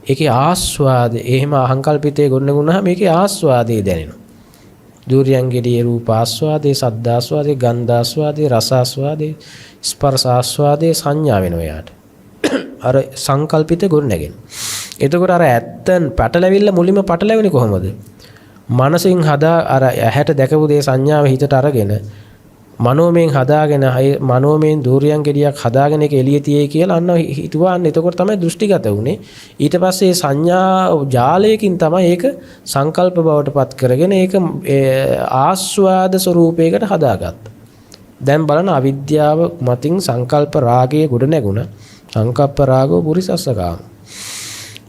ඒකේ ආස්වාදේ එහෙම අහංකල්පිතේ ගොඩනගුණාම මේකේ ආස්වාදේ දැනෙනවා. දූරියන් ගෙඩියේ රූප ආස්වාදේ, සද්ද ආස්වාදේ, ගන්ධ ආස්වාදේ, රස ආස්වාදේ, ස්පර්ශ ආස්වාදේ සංඥා වෙනවා යාට. අර සංකල්පිතේ ගොඩනගෙන. එතකොට අර ඇත්තන් පැටලෙවිල්ල මුලින්ම පැටලෙවෙන්නේ කොහොමද? මනසින් හදා අර ඇහැට දැකපු දේ සංඥාව හිතට අරගෙන මනෝමයෙන් හදාගෙන මනෝමයෙන් දූරියන් ගෙඩියක් හදාගෙන ඒක එළිය තියේ කියලා අන්න හිතුවාන්නේ. එතකොට තමයි දෘෂ්ටිගත වුනේ. ඊට පස්සේ සංඥා ජාලයකින් තමයි ඒක සංකල්ප බවට පත් කරගෙන ඒක ආස්වාද ස්වරූපයකට හදාගත්තා. දැන් බලන්න අවිද්‍යාව මතින් සංකල්ප රාගයේ ගොඩ නැගුණා. සංකප්ප රාගෝ පුරිසස්සකාම.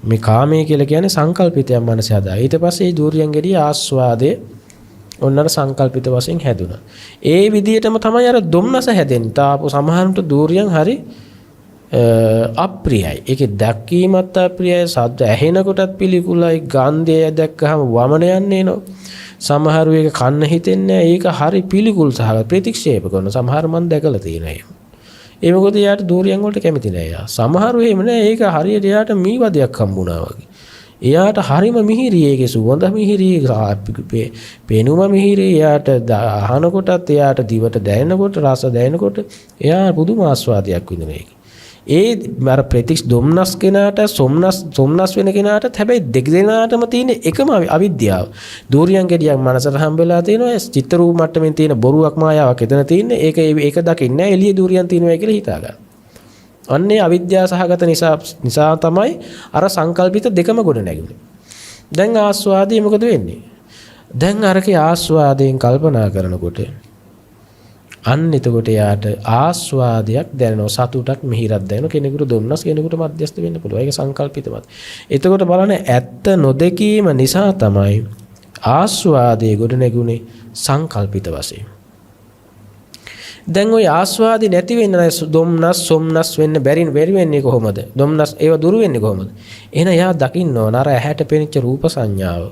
මේ කාමයේ කියලා කියන්නේ සංකල්පිතයන් මනස හදා. ඊට පස්සේ මේ දූරියන් ගෙඩිය ආස්වාදයේ ඔන්නර සංකල්පිත වශයෙන් හැදුනා. ඒ විදිහටම තමයි අර දුම්නස හැදෙන්නේ. තාපු සමහරට දූරියන් හරි අප්‍රියයි. ඒකේ දැක්කීමත් අප්‍රියයි, ශබ්ද ඇහෙනකොටත් පිළිකුලයි, ගන්ධය දැක්කහම වමන යන්නේ නෝ. සමහරු ඒක කන්න හිතෙන්නේ ඒක හරි පිළිකුල් සහ ප්‍රතික්ෂේප කරන සමහර මන් දැකලා තියෙනවා. ඒ මොකද යාට දූරියන් වලට කැමති නෑ යා. සමහරු එහෙම නෑ. ඒක හරියට යාට මීවදයක් හම්බුණා වගේ. එයාට හරිම මිහිරි ඒකේ සුවඳ මිහිරි, පේනුම මිහිරි. එයාට අහනකොටත් එයාට දිවට දැනෙනකොට රස දැනෙනකොට එයා පුදුම ආස්වාදයක් විඳින එක. ඒ මර ප්‍රතික්ෂ දුම්නස් කෙනාට සොම්නස් වෙන කෙනාට හැබැයි දෙක දෙනාටම තියෙන එකම අවිද්‍යාව. දූරියන් ගෙඩියක් මනසට හම්බෙලා තියෙනවා. චිත්ත රූප මට්ටමින් තියෙන බොරුවක් මායාවක් එතන තියෙන්නේ. ඒක දකින්නේ නැහැ. එළිය දූරියන් තියෙනවා කියලා හිතා ගන්න. අන්නේ අවිද්‍යාව සහගත නිසා තමයි අර සංකල්පිත දෙකම ගොඩ නැගුණේ. දැන් ආස්වාදයේ මොකද වෙන්නේ? දැන් අරකේ ආස්වාදයෙන් කල්පනා කරනකොට අන්න එතකොට යාට ආස්වාදයක් දැනෙනවා, සතුටක් මිහිරක් දැනෙනවා. කෙනෙකුට දුන්නස් කෙනෙකුට මධ්‍යස්ථ වෙන්න පුළුවන්. ඒක සංකල්පිතවත්. එතකොට බලන්න ඇත්ත නොදකීම නිසා තමයි ආස්වාදයේ ගොඩ නැගුණේ සංකල්පිත වශයෙන්. දැන් ওই ආස්වාදි නැති වෙන්න දුම්නස් සොම්නස් වෙන්න බැරි වෙන්නේ කොහොමද? දුම්නස් ඒව දුරු වෙන්නේ කොහොමද? එහෙනම් යා දකින්න ඕන අර ඇහැට පෙනිච්ච රූප සංඥාව.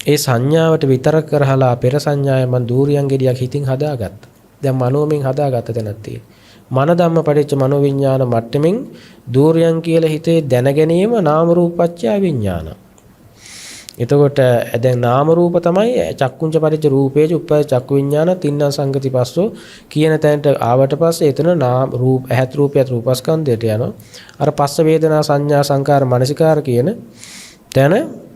ඒ සංඥාවට විතරක් කරහලා පෙර සංඥාය මන් දූරියන් ගෙඩියක් හිතින් හදාගත්තා. දැන් මනෝමෙන් හදාගත්ත තැනක් තියෙනවා. මන ධම්ම පරිච්ඡ මනෝවිඤ්ඤාණ මට්ටමින් දූරියන් කියලා හිතේ දැන ගැනීම නාම රූපච්ඡය විඤ්ඤාණ. එතකොට දැන් නාම රූප තමයි චක්කුංච පරිච්ඡ රූපේජ උප්පය චක්කු විඤ්ඤාණ තින්න සංගති පස්සෝ කියන තැනට ආවට පස්සේ එතන නාම රූප ඇහත් රූපයත් රූපස්කන්ධයට යනවා. අර පස්ස වේදනා සංඥා සංකාර මනසිකාර කියන තැන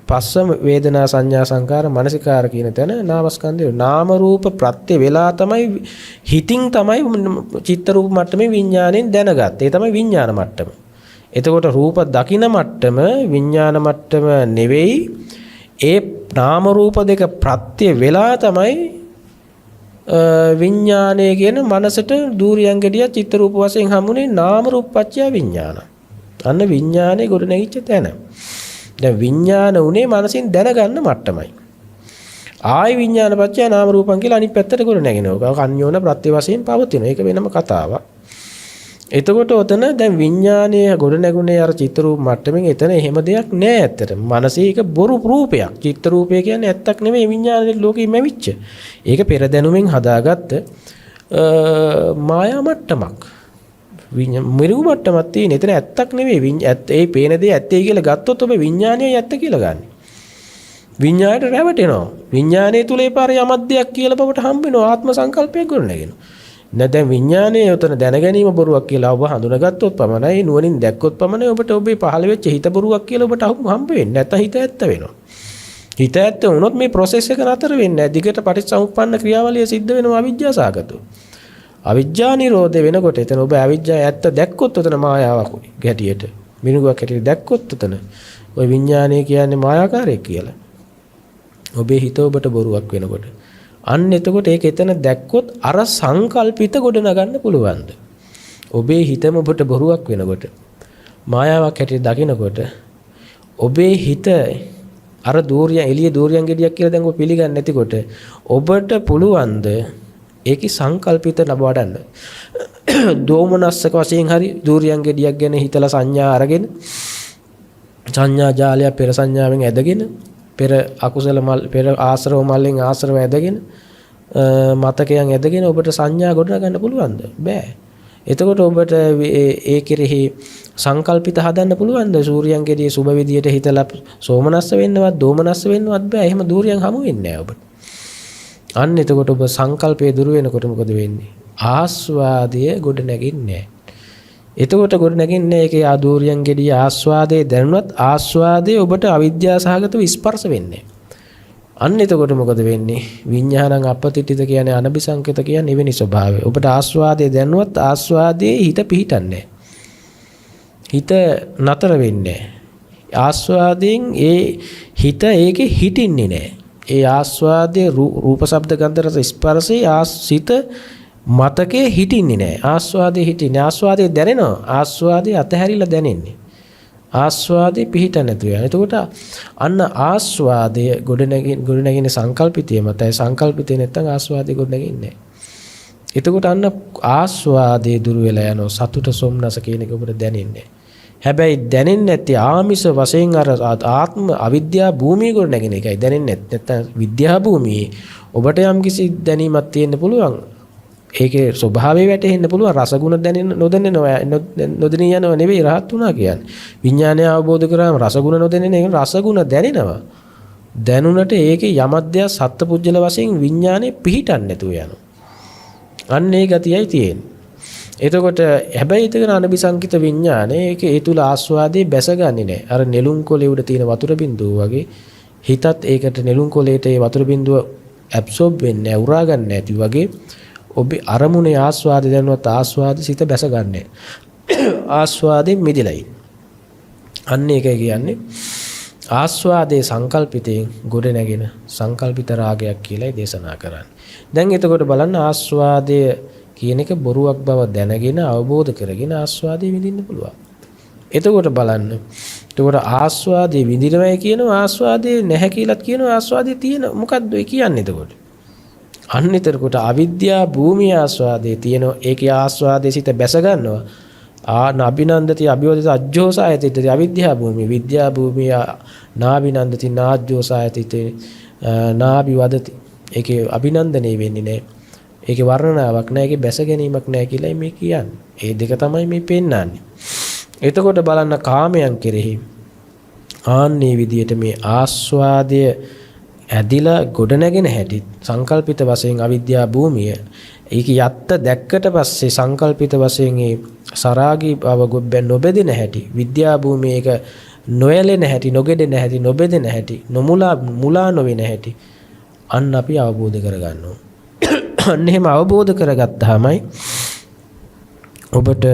පස්ස වේදනා සංඥා සංකාර මනසිකාර කියන තැන නාමස්කන්ධය නාම රූප ප්‍රත්‍ය වෙලා තමයි හිතින් තමයි චිත්ත රූප මට්ටමේ විඤ්ඤාණයෙන් දැනගත්තේ. ඒ තමයි විඤ්ඤාණ මට්ටම. එතකොට රූප දකින මට්ටම විඤ්ඤාණ මට්ටම නෙවෙයි. ඒ නාම රූප දෙක ප්‍රත්‍ය වෙලා තමයි විඤ්ඤාණය කියන මනසට දූරියන් ගෙඩිය චිත්ත රූප වශයෙන් හමුනේ නාම රූප පත්‍ය විඤ්ඤාණ. අන්න විඤ්ඤාණය ගොඩ නැගිච්ච තැන. දැන් විඤ්ඤාණ උනේ මනසින් දැනගන්න මට්ටමයි. ආයි විඤ්ඤාණ පත්‍ය නාම රූපං කියලා අනිත් පැත්තට ගොඩ නැගෙනවා. කන්‍යෝන ප්‍රත්‍ය වශයෙන් පවතින. ඒක වෙනම කතාවක්. එතකොට ඔතන දැන් විඥානය ගොඩ නැගුණේ අර චිත්ත රූප මට්ටමින් එතන එහෙම දෙයක් නෑ ඇත්තට. මනසේ ඒක බොරු රූපයක්. චිත්ත රූපය කියන්නේ ඇත්තක් නෙමෙයි විඥානයේ ලෝකෙ මැවිච්ච. ඒක පෙර දැනුමින් හදාගත්ත මායා මට්ටමක්. මිරිඟු මට්ටමක් තියෙන. එතන ඇත්තක් නෙමෙයි. ඒ පේන දේ ඇත්තයි කියලා ගත්තොත් ඔබ විඥානයයි ඇත්ත කියලා ගන්න. විඥාණයට රැවටෙනවා. විඥානයේ තුල ඒ පාර යමක් දෙයක් කියලා බවට හම්බ වෙනවා. ආත්ම සංකල්පයක් ගොඩනගෙනවා. නැත්නම් විඥානයේ උතන දැන ගැනීම බොරුවක් කියලා ඔබ හඳුනාගත්තොත් පමණයි නුවණින් දැක්කොත් පමණයි ඔබට ඔබේ පහළ වෙච්ච හිත බොරුවක් කියලා ඔබට හම්බ වෙන්නේ. නැත්නම් හිත ඇත්ත වෙනවා. හිත ඇත්ත වුණොත් මේ process එක නතර වෙන්නේ නැහැ. දිගට පටිච්චසමුප්පන්න ක්‍රියාවලිය සිද්ධ වෙනවා අවිජ්ජා සාගතව. අවිජ්ජා නිරෝධ වෙනකොට එතන ඔබ අවිජ්ජා ඇත්ත දැක්කොත් උතන මායාවක් ගැටියට. මිනුගක් ගැටියට දැක්කොත් උතන ওই විඥානය කියන්නේ මායාකාරයක් කියලා. ඔබේ හිත ඔබට බොරුවක් වෙනකොට අන්න එතකොට ඒක එතන දැක්කොත් අර සංකල්පිත ගොඩ නගන්න පුළුවන්ද? ඔබේ හිතම ඔබට බොරුවක් වෙනකොට මායාවක් හැටියට දකිනකොට ඔබේ හිත අර දූර්යන් එළිය දූර්යන් ගෙඩියක් කියලා දැන් ඔබ පිළිගන්නේ නැතිකොට ඔබට පුළුවන්ද ඒකේ සංකල්පිත ලබවඩන්න? දෝමනස්සක වශයෙන් හරි දූර්යන් ගෙඩියක් ගැන හිතලා සංඥා අරගෙන සංඥා ජාලය පෙර සංඥාවෙන් ඇදගෙන පෙර අකුසල මල් පෙර ආශ්‍රව මල්ලෙන් ආශ්‍රව ඇදගෙන මතකයන් ඇදගෙන ඔබට සංඥා ගොඩනගන්න පුළුවන්ද? බෑ. එතකොට ඔබට ඒ කෙරෙහි සංකල්පිත හදන්න පුළුවන්ද? සූර්යයන් කෙරෙහි සුබ විදියට හිතලා සෝමනස්ස වෙන්නවත් දෝමනස්ස වෙන්නවත් බෑ. එහෙම දූර්යයන් හමු වෙන්නේ නෑ ඔබට. අන්න එතකොට ඔබ සංකල්පය දුර වෙනකොට මොකද වෙන්නේ? ආස්වාදය ගොඩ නැගින්නේ නෑ. එතකොට ගොඩ නැගින්නේ ඒකේ ආදූර්යන් ගෙඩිය ආස්වාදයේ දැනුණත් ආස්වාදයේ ඔබට අවිද්‍යා සහගතව ස්පර්ශ වෙන්නේ. අන්න එතකොට මොකද වෙන්නේ? විඤ්ඤාණං අපතිටිත කියන්නේ අනபிසංකිත කියන්නේ එවැනි ස්වභාවය. ඔබට ආස්වාදයේ දැනුණත් ආස්වාදයේ හිත පිහිටන්නේ. හිත නතර වෙන්නේ. ආස්වාදයෙන් ඒ හිත ඒකේ හිටින්නේ නැහැ. ඒ ආස්වාදයේ රූප ශබ්ද ගන්ධ රස ස්පර්ශයේ ආසිත මතකේ හිටින්නේ නැහැ. ආස්වාදයේ හිටින්නේ. ආස්වාදයේ දැනෙනවා. ආස්වාදයේ අතහැරිලා දැනෙන්නේ. ආස්වාදයේ පිහිට නැතුව යන. එතකොට අන්න ආස්වාදය ගොඩනැගෙන සංකල්පිතය මතයි. සංකල්පිතේ නැත්තම් ආස්වාදයේ ගොඩනැගෙන්නේ නැහැ. එතකොට අන්න ආස්වාදයේ දුර වෙලා යනවා. සතුට සොම්නස කියන එක ඔබට දැනෙන්නේ. හැබැයි දැනෙන්නේ නැති ආමිෂ වශයෙන් අර ආත්ම අවිද්‍යා භූමිය ගොඩනැගෙන එකයි දැනෙන්නේ නැත්නම් විද්‍යා භූමියේ ඔබට යම්කිසි දැනීමක් තියෙන්න පුළුවන්. ඒකේ ස්වභාවය වැටහෙන්න පුළුවන්. රසගුණ නොදැනී යනව නෙවෙයි රහත් වුණා කියන්නේ. විඥානය අවබෝධ කරාම රසගුණ නොදැනෙන එක රසගුණ දැනෙනවා. දැනුණට ඒකේ යමද්දයක් සත්පුජ්‍යල වශයෙන් විඥානේ පිහිටන්නේ නැතුව යනවා. අන්න ඒ ගතියයි තියෙන්නේ. එතකොට හැබැයි ඒතකන අනபிසංකිත විඥානේ ඒක ඒ තුල ආස්වාදයේ බැසගන්නේ නැහැ. අර නෙළුම් කොළේ උඩ තියෙන වතුර බිඳුව වගේ හිතත් ඒකට නෙළුම් කොළේට ඒ වතුර බිඳුව ඇබ්සෝබ් වෙන්නේ නැහැ, උරා ගන්න නැති වගේ ඔබේ අරමුණේ ආස්වාද දැනුවත් ආස්වාද සිත බැසගන්නේ. ආස්වාදයෙන් මිදෙලයි. අන්න ඒකයි කියන්නේ ආස්වාදයේ සංකල්පිතයෙන් ගොඩ නැගෙන සංකල්පිත රාගයක් කියලායි දේශනා කරන්නේ. දැන් එතකොට බලන්න ආස්වාදයේ කියන එක බොරුවක් බව දැනගෙන අවබෝධ කරගෙන ආස්වාදයේ විඳින්න පුළුවන්. එතකොට බලන්න. එතකොට ආස්වාදයේ විඳිනවයි කියනවා ආස්වාදයේ නැහැ කියලාත් කියනවා ආස්වාදයේ තියෙන මොකද්ද ඒ කියන්නේ එතකොට? අන්නතරකොට අවිද්‍යා භූමිය ආස්වාදයේ තියෙනවා. ඒකේ ආස්වාදයේ සිට බැස ගන්නවා. නාබිනන්දති අභිවදිත අජ්ජෝසායතිත අවිද්‍යා භූමිය විද්‍යා භූමිය නාබිනන්දති නාජ්ජෝසායතිත නාබිවදති. ඒකේ අභිනන්දනය වෙන්නේ නැහැ. ඒකේ වර්ණනාවක් නැහැ. ඒකේ බැස ගැනීමක් නැහැ කියලා මේ කියන්නේ. ඒ දෙක තමයි මේ පෙන්නන්නේ. එතකොට බලන්න කාමයන් කෙරෙහි ආන්නේ විදියට මේ ආස්වාදය ඇදිලා ගොඩනැගෙන හැටි සංකල්පිත වශයෙන් අවිද්‍යා භූමිය ඒක යත්ත දැක්කට පස්සේ සංකල්පිත වශයෙන් ඒ සරාගී බව නොබෙදෙන හැටි විද්‍යා භූමිය ඒක නොයැලෙන හැටි නොගෙඩෙන හැටි නොබෙදෙන හැටි මුලා නොවෙන හැටි අන්න අපි අවබෝධ කරගන්නවා. අන්න එහෙම අවබෝධ කරගත්තාමයි ඔබට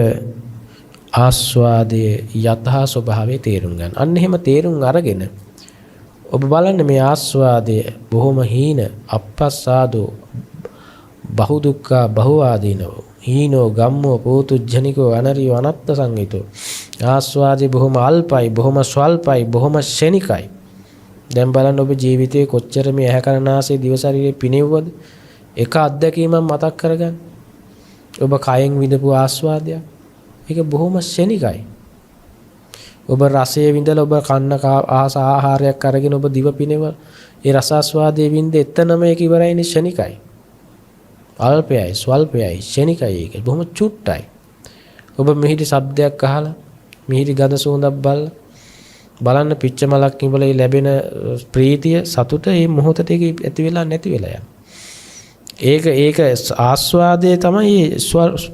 ආස්වාදයේ යථා ස්වභාවය තේරුම් ගන්න. අන්න එහෙම තේරුම් අරගෙන ඔබ බලන්න මේ ආස්වාදය බොහොම හීන අපස්සාදෝ බහු දුක්ඛ බහු ආදීනෝ හීනෝ ගම්මෝ පෝතුජ්ජනිකෝ අනරියෝ අනත්ත සංගීතෝ ආස්වාදේ බොහොම අල්පයි බොහොම ස්වල්පයි බොහොම ශනිකයි. දැන් බලන්න ඔබ ජීවිතේ කොච්චර මේ ඇහැ කන නාසය දිව ශරීරේ පිනෙව්වද? එක අත්දැකීමක් මතක් කරගන්න. ඔබ කයෙන් විඳපු ආස්වාදයක් ඒක බොහොම ශනිකයි. ඔබ රසය විඳලා ඔබ කන්න ආහාරයක් අරගෙන ඔබ දිව පිනව ඒ රසාස්වාදයේ විඳ එතනම ඒක ඉවරයිනේ ශනිකයි. අල්පයයි, ස්වල්පයයි, ශනිකයි ඒක. බොහොම චුට්ටයි. ඔබ මිහිරි ශබ්දයක් අහලා, මිහිරි ගඳ සුවඳක් බලන්න පිච්ච මලක් ඉඹලේ ලැබෙන ප්‍රීතිය, සතුට මේ මොහොතට ඒක ඇති වෙලා නැති වෙලා යනවා. ඒක ආස්වාදයේ තමයි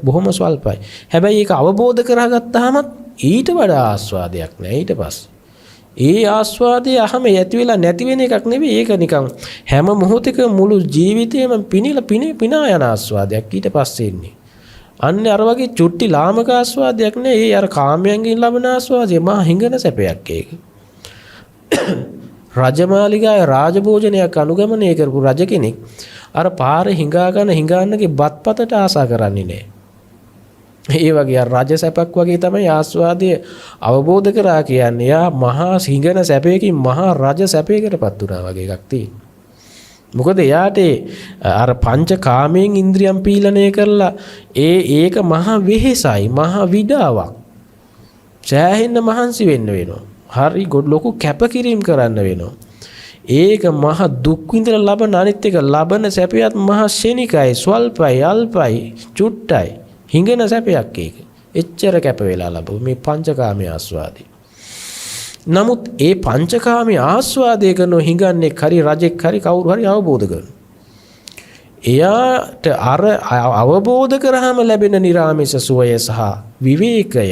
බොහොම ස්වල්පයි. හැබැයි ඒක අවබෝධ කරගත්තාම ඊට වඩා ආස්වාදයක් නෑ ඊට පස්සේ. ඒ ආස්වාදයේ අහම ඇති වෙලා නැති වෙන එකක් නෙවෙයි. ඒක නිකන් හැම මොහොතක මුළු ජීවිතේම පිනා යන ආස්වාදයක් ඊට පස්සේ ඉන්නේ. අන්න අර වගේ චුට්ටි ලාමක ආස්වාදයක් නෑ. ඒ අර කාමයන්ගෙන් ලබන ආස්වාදය මහා හිඟන සැපයක් ඒක. රජමාලිගාවේ රාජභෝජනයක් අනුගමනය කරපු රජ කෙනෙක් අර පාරේ හිඟාන්නගේ බත්පතට ආසා කරන්නේ නෑ. ඒ වගේ අර රජ සැපක් වගේ තමයි ආස්වාදය අවබෝධ කරා කියන්නේ. යා මහා හිඟන සැපයකින් මහා රජ සැපයකටපත් වුණා වගේ එකක් තියෙනවා. මොකද එයාට අර පංච කාමයෙන් ඉන්ද්‍රියම් පීලනය කරලා ඒක මහා වෙහෙසයි, මහා විඩාවක්. සෑහෙන්න මහන්සි වෙන්න වෙනවා. හරි ලොකු කැපකිරීම කරන්න වෙනවා. ඒක මහා දුක් විඳලා ලබන අනිත් එක ලබන සැපයත් මහා ශනිකයි, ස්වල්පයි, අල්පයි, චුට්ටයි. හිඟන සැපයක් ඒක. එච්චර කැප වෙලා ලැබු මේ පංචකාමයේ ආස්වාදේ. නමුත් ඒ පංචකාමී ආස්වාදය කරන හිඟන්නේ හරි රජෙක් හරි කවුරු හරි අවබෝධ කරනවා. එයාට අර අවබෝධ කරාම ලැබෙන නිරාමිෂ සුවය සහ විවේකය,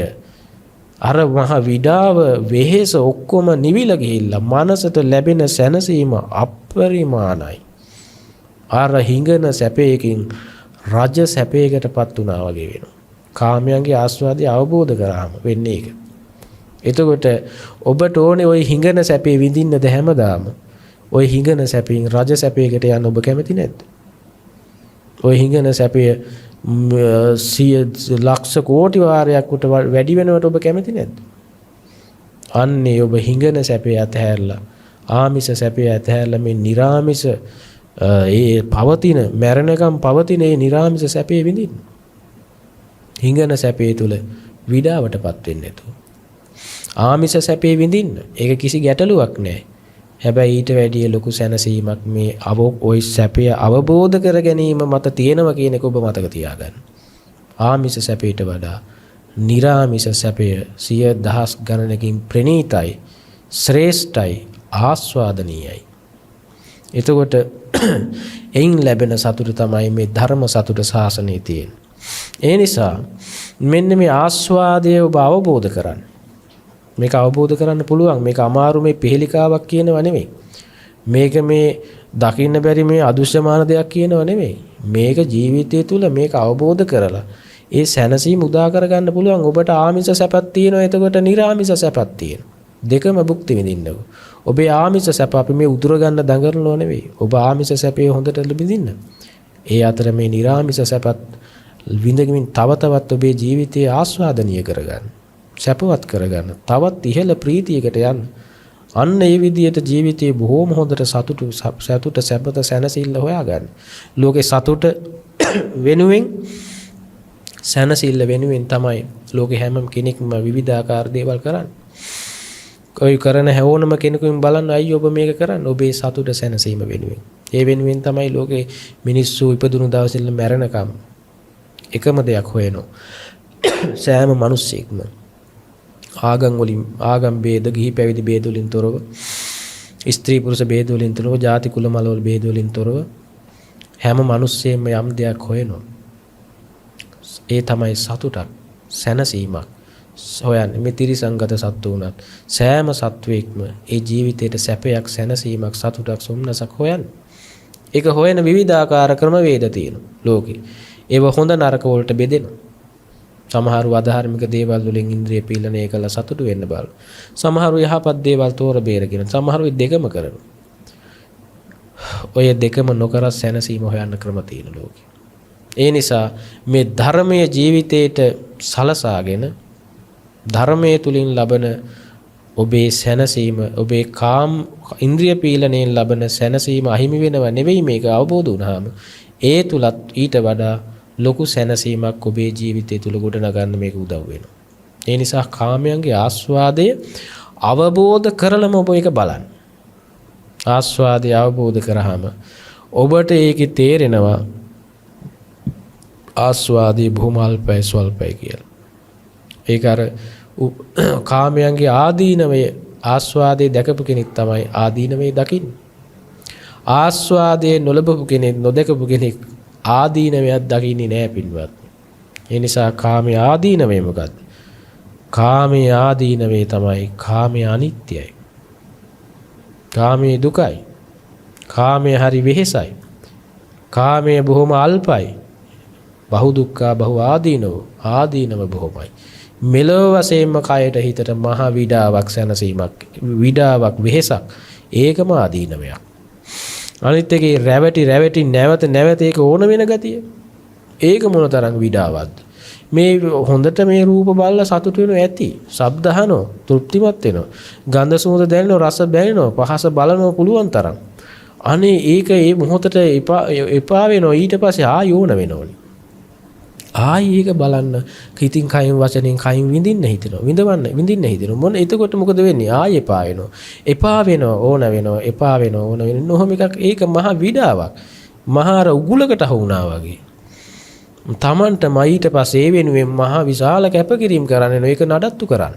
අර මහ විඩාව වෙහෙස ඔක්කොම නිවිල ගිහිල්ලා මනසට ලැබෙන සැනසීම අපරිමාණයි. අර හිඟන සැපයකින් රජ සැපයකටපත් වුණා වගේ වෙනවා. කාමයන්ගේ ආස්වාදය අවබෝධ කරාම වෙන්නේ ඒක. එතකොට ඔබට ඕනේ ওই හිඟන සැපේ විඳින්නද හැමදාම? ওই හිඟන සැපෙන් රජ සැපයකට යන්න ඔබ කැමති නැද්ද? ওই හිඟන සැපය ලක්ෂ කෝටි වාරයක් උට වැඩි වෙනවට ඔබ කැමති නැද්ද? අන්නේ ඔබ හිඟන සැපේ අතහැරලා ආමිෂ සැපේ අතහැරලා මේ නිර්ආමිෂ ඒ පවතින මරණකම් පවතින ඒ නිර්ආමිෂ සැපේ විඳින්න. හිඟන සැපේ තුල විඩාවටපත් වෙන්නේ නැතුව ආමිෂ සැපේ විඳින්න. ඒක කිසි ගැටලුවක් නැහැ. හැබැයි ඊට වැඩිය ලොකු සැනසීමක් මේ ওই සැපය අවබෝධ කර ගැනීම මත තියෙනවා කියන එක ඔබ මතක තියාගන්න. ආමිෂ සැපයට වඩා නිර්ආමිෂ සැපය 100,000 ගණනකින් ප්‍රණීතයි, ශ්‍රේෂ්ඨයි, ආස්වාදනීයයි. එතකොට එයින් ලැබෙන සතුට තමයි මේ ධර්ම සතුට ශාසනයේ තියෙන්නේ. ඒ නිසා මෙන්න මේ ආස්වාදය ඔබ අවබෝධ කරගන්න. මේක අවබෝධ කරන්න පුළුවන්. මේක අමාරු මේ පිළිකාවක් කියනව නෙමෙයි. මේක මේ දකින්න බැරි මේ අදුෂ්‍යමාන දෙයක් කියනව නෙමෙයි. මේක ජීවිතය තුළ මේක අවබෝධ කරලා ඒ සැනසීම උදා කරගන්න පුළුවන්. ඔබට ආමිෂ සැපක් තියෙනවා, එතකොට නිර්ආමිෂ සැපක් තියෙනවා. දෙකම භුක්ති විඳින්නකො. ඔබේ ආමිෂ සැප අපි මේ උදුර ගන්න දඟලනව නෙවෙයි. ඔබ ආමිෂ සැපේ හොඳට විඳින්න. ඒ අතර මේ නිර්ආමිෂ සැපත් විඳගමින් තව තවත් ඔබේ ජීවිතයේ ආස්වාදනීය කරගන්න. සැපවත් කරගන්න. තවත් ඉහළ ප්‍රීතියකට යන්න. අන්න ඒ විදිහට ජීවිතයේ බොහෝම හොඳට සතුට සැපත සැනසෙල්ල හොයාගන්න. ලෝකේ සතුට වෙනුවෙන් සැනසෙල්ල වෙනුවෙන් තමයි ලෝකේ හැම කෙනෙක්ම විවිධාකාර දේවල් කරන්නේ. ඔය කරන හැවෝනම කෙනෙකුන් බලන්න අයියෝ ඔබ මේක කරන්නේ ඔබේ සතුට සැනසීම වෙනුවෙන්. ඒ වෙනුවෙන් තමයි ලෝකේ මිනිස්සු ඉපදුණු දවසෙල්ල මැරෙනකම් එකම දෙයක් හොයනවා. සෑම මිනිස්සෙක්ම ආගම් ભેද, ගිහි පැවිදි ભેද වලින් තොරව, ස්ත්‍රී පුරුෂ ભેද වලින් තොරව, ಜಾති කුල මල වල ભેද වලින් තොරව හැම මිනිස්සෙම යම් දෙයක් හොයනවා. ඒ තමයි සතුටක්, සැනසීමක් හොයන්නේ. මේ ත්‍රිසංගත සත්තු උනත් සෑම සත්වයක්ම ඒ ජීවිතේට සැපයක්, සැනසීමක්, සතුටක්, සොම්නසක් හොයන්නේ. ඒක හොයන විවිධාකාර ක්‍රම වේද තියෙනවා ලෝකේ. ඒව හොඳ නරක වලට බෙදෙනවා. සමහරව අධාර්මික දේවල් වලින් ඉන්ද්‍රිය පීලනය කළා සතුටු වෙන්න බල. සමහරව යහපත් දේවල් තෝර බේරගෙන, සමහරව දෙකම කරනවා. ඔය දෙකම නොකර සැනසීම හොයන්න ක්‍රම තියෙන ලෝකේ. ඒ නිසා මේ ධර්මයේ ජීවිතේට සලසාගෙන ධර්මයේ තුලින් ලබන ඔබේ සැනසීම, ඔබේ කාම ඉන්ද්‍රිය පීලනයෙන් ලබන සැනසීම අහිමි වෙනව නෙවෙයි. මේක අවබෝධ වුණාම ඒ තුලත් ඊට වඩා ලොකු සැනසීමක් ඔබේ ජීවිතය තුළ ගොඩනගන්න මේක උදව් වෙනවා. ඒ නිසා කාමයන්ගේ ආස්වාදය අවබෝධ කරලම ඔබ ඒක බලන්න. ආස්වාදය අවබෝධ කරාම ඔබට ඒකේ තේරෙනවා ආස්වාදයේ බොහොම අල්පයි ස්වල්පයි කියලා. ඒක අර කාමයන්ගේ ආදීනවය ආස්වාදයේ දැකපු කෙනෙක් තමයි ආදීනවේ දකින්නේ. ආස්වාදයේ නොලබපු කෙනෙක් නොදකපු කෙනෙක් ආදීනවයක් දකින්නේ නැහැ පින්වත්. ඒ නිසා කාමයේ ආදීනවේ මොකද්ද? කාමයේ ආදීනවේ තමයි කාමයේ අනිත්‍යයි. කාමයේ දුකයි. කාමයේ හරි වෙහෙසයි. කාමයේ බොහොම අල්පයි. බහු දුක්ඛ බහු ආදීනව බොහොමයි. මෙලොව වශයෙන්ම කයට හිතට මහ විඩාවක් සැනසීමක් විඩාවක් වෙහෙසක් ඒකම ආදීනවයක්. අනිත් එකේ රැවටි නැවත ඒක ඕන වෙන ගතිය. ඒක මොනතරම් විඩාවක්ද? මේ හොඳට මේ රූප බලලා සතුට වෙනවා ඇති. ශබ්ද අහනවා තෘප්තිමත් වෙනවා. ගන්ධ සුවඳ දැනෙනවා රස බැනෙනවා පහස බලනවා පුළුවන් තරම්. අනේ ඒක ඒ මොහොතට එපා වෙනවා ඊට පස්සේ ආය ඕන වෙනවනේ. ආයි ඒක බලන්න හිතින් කයින් වචනෙන් කයින් විඳින්න හිතෙනවා. විඳින්න හිතෙනවා. මොන එතකොට මොකද වෙන්නේ? ආයි එපා වෙනවා ඕන වෙනවා එපා වෙනවා ඕන වෙනවා. නොහොම එකක් ඒක මහ විඩාවක්. මහාර උගුලකට හවුනා වගේ. තමන්ටම ඊට පස්සේ ඒ වෙනුවෙන් මහ විශාල කැපකිරීම කරන්න ඒක නඩත්තු කරන්න.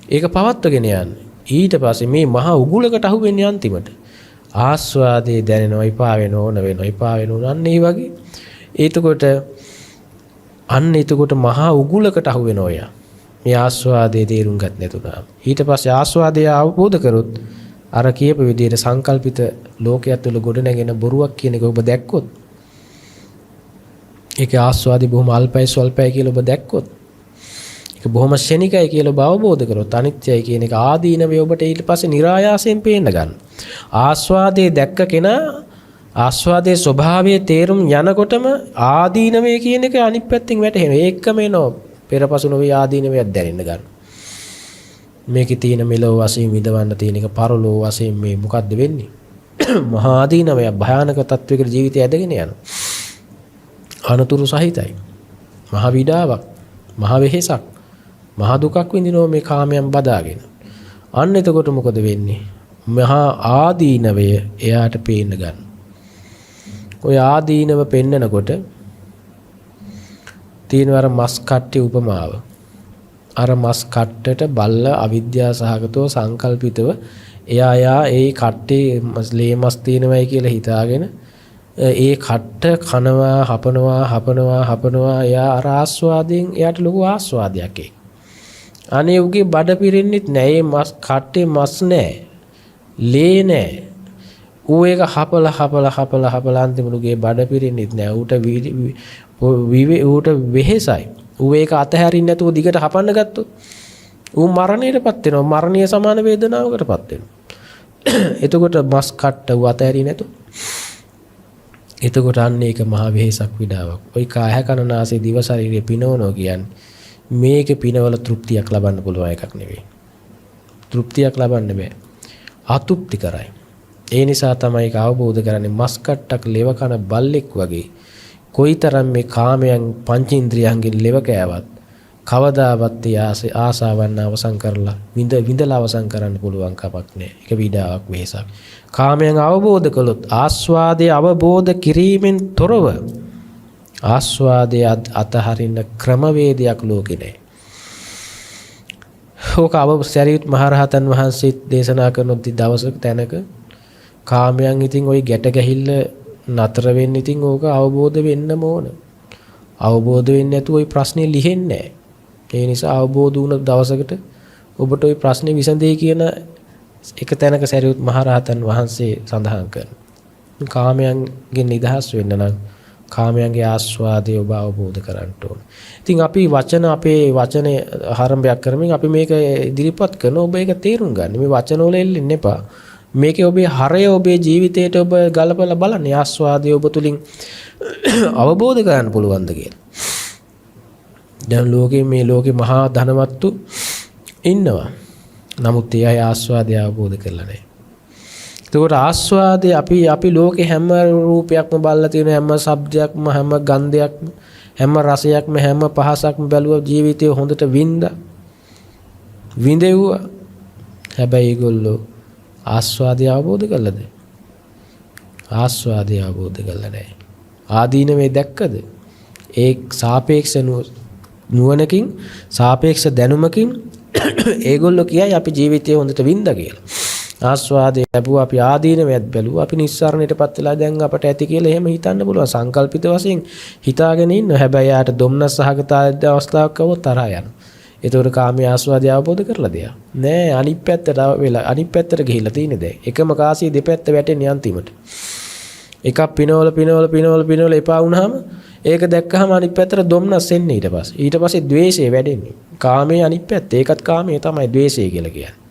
ඒක පවත්වගෙන යන්න. ඊට පස්සේ මේ මහ උගුලකට අහු වෙන්නේ අන්තිමට. ආස්වාදයේ දැනෙනවා එපා වෙනවා ඕන වෙනවා එපා වෙනවා අන්න ඒ වගේ. එතකොට මහා උගුලකට අහු වෙනවා යා. මේ ආස්වාදයේ තේරුම් ගන්න නැතුණා. ඊට පස්සේ ආස්වාදය අවබෝධ කරොත් අර කියපු විදිහට සංකල්පිත ලෝකයක් තුළ ගොඩ නැගෙන බොරුවක් කියන එක ඔබ දැක්කොත් ඒක ආස්වාදي බොහොම අල්පයි ස්වල්පයි කියලා ඔබ දැක්කොත් ඒක බොහොම ශනිකයි කියලා ඔබ අවබෝධ කරොත් අනිත්‍යයි කියන එක ආදීනවේ ඔබට ඊට පස්සේ નિરાයාසයෙන් පේන්න ගන්න. ආස්වාදයේ දැක්ක කෙනා ආස්වාදයේ ස්වභාවයේ තේරුම් යනකොටම ආදීනවේ කියන එක අනිත් පැත්තෙන් වැටහෙනවා. ඒකම එනවා පෙරපසු නොවේ ආදීනවයක් දැනෙන්න ගන්න. මේකේ තියෙන මෙලොව වශයෙන් විඳවන්න තියෙන එක පරලොව වශයෙන් මේ මොකද්ද වෙන්නේ? මහා ආදීනවය භයානක තත්වයකට ජීවිතය ඇදගෙන යනවා. අනතුරු සහිතයි. මහ විඩාවක්, මහ වෙහෙසක්, මහ දුකක් විඳිනවා මේ කාමයන් බදාගෙන. අන්න එතකොට මොකද වෙන්නේ? මහා ආදීනවය එයාට පේන්න ගන්න. ඔය ආදීනව පෙන්නකොට තියෙනවා අර මස් කට්ටේ උපමාව. අර මස් කට්ටට බල්ල අවිද්‍යා සහගතව සංකල්පිතව එයා ඒ කට්ටේ ලේ මස් තියෙනවයි කියලා හිතාගෙන ඒ කට්ට කනවා හපනවා එයා අර ආස්වාදයෙන් එයාට ලොකු ආස්වාදයක් ඒක. අනේ උගේ බඩ පිරෙන්නෙත් නෑ. ඒ මස් කට්ටේ මස් නෑ. ලේ නෑ. ඌ ඒක හපලා අන්තිමට උගේ බඩ පිරෙන්නෙත් නෑ. ඌට වෙහෙසයි. ඌ ඒක අතහැරින්න නැතුව දිගට හපන්න ගත්තොත් ඌ මරණයටපත් වෙනවා. මරණීය සමාන වේදනාවකටපත් වෙනවා. එතකොට මස් කට්ට ඌ අතහැරින්නේ නැතුව එතකොට අන්න ඒක මහ වෙහෙසක් විඩාවක්. ওই කාය කනනාසේ දිව ශරීරය පිනවනවා කියන්නේ මේකේ පිනවල තෘප්තියක් ලබන්න පුළුවන් එකක් නෙවෙයි. තෘප්තියක් ලබන්න බෑ. අතෘප්ති කරයි. ඒ නිසා තමයි ඒක අවබෝධ කරන්නේ මස් කට්ටක් ලෙව කන බල්ලෙක් වගේ කොයිතරම් මේ කාමයන් පංචේන්ද්‍රියයන්ගෙන් ලෙව කෑවත් කවදාවත් ආසාවන් අවසන් කරලා විඳලා අවසන් කරන්න පුළුවන් කමක් නෑ. ඒක විඩාවක් වෙහසක්. කාමයන් අවබෝධ කළොත් ආස්වාදයේ අවබෝධ කිරීමෙන් තොරව ආස්වාදයේ අතහරින්න ක්‍රමවේදයක් ලෝකේ නෑ. ඕක සරියුත් මහරහතන් වහන්සේ දේශනා කරන දවසක තැනක කාමයන් ඉතින් ওই ගැට ගැහිල්ල නතර වෙන්න ඉතින් ඕක අවබෝධ වෙන්නම ඕන. අවබෝධ වෙන්නේ නැතුව ওই ප්‍රශ්නේ ලිහෙන්නේ නෑ. ඒ නිසා අවබෝධ වුණ දවසකට ඔබට ওই ප්‍රශ්නේ විසඳෙයි කියන එක තැනක සරියුත් මහරහතන් වහන්සේ සඳහන් කරනවා. කාමයන්ගෙන් නිදහස් වෙන්න නම් කාමයන්ගේ ආස්වාදය ඔබ අවබෝධ කරගන්න ඕන. ඉතින් අපි අපේ වචනේ ආරම්භයක් කරමින් අපි මේක ඉදිරිපත් කරන ඔබ ඒක තේරුම් ගන්න. මේ වචන වල එල්ලෙන්න එපා. මේකේ ඔබේ හරය ඔබේ ජීවිතයට ඔබ ගලපලා බලන්න. ආස්වාදය ඔබ තුලින් අවබෝධ කරගන්න පුළුවන්ද කියලා. දැන් ලෝකේ මහා ධනවත්තු ඉන්නවා. නමුත් ඒ අය ආස්වාදය අවබෝධ කරලා නැහැ. එතකොට ආස්වාදේ අපි ලෝකේ හැම රූපයක්ම බලලා තියෙන හැම ශබ්දයක්ම හැම ගන්ධයක්ම හැම රසයක්ම හැම පහසක්ම බැලුවා ජීවිතේ හොඳට විඳෙව්වා. හැබැයි ඒගොල්ලෝ ආස්වාදය අවබෝධ කළාද? ආස්වාදය අවබෝධ කළා නැහැ. ආදීනවේ දැක්කද? ඒ සාපේක්ෂ නුවණකින් සාපේක්ෂ දැනුමකින් ඒගොල්ලෝ කියයි අපි ජීවිතේ හොඳට විඳා කියලා. ආස්වාදේ ලැබුවා අපි ආදීනවයත් බැලුවා අපි නිස්සාරණයටපත් වෙලා දැන් අපට ඇති කියලා එහෙම හිතන්න පුළුවන් සංකල්පිත වශයෙන් හිතාගෙන ඉන්න. හැබැයි යාට දුම්නස් සහගත අවස්ථාවක් આવොත් තරහා යනවා. ඒතකොට කාමයේ ආස්වාදය අවබෝධ කරලා දෙයක් නෑ. අනිත් පැත්තට වෙලා අනිත් පැත්තට ගිහිල්ලා තියෙන්නේ දැන්. එකම කාසිය දෙපැත්ත වැටෙන්නේ අන්තිමට. එකක් පිනවල එපා වුණාම ඒක දැක්කහම අනිත් පැත්තට දුම්නස් එන්නේ ඊට පස්සේ. ඊට පස්සේ ද්වේෂය වැඩෙන්නේ. කාමයේ අනිත් පැත්ත. ඒකත් කාමයේ තමයි ද්වේෂය කියලා කියන්නේ.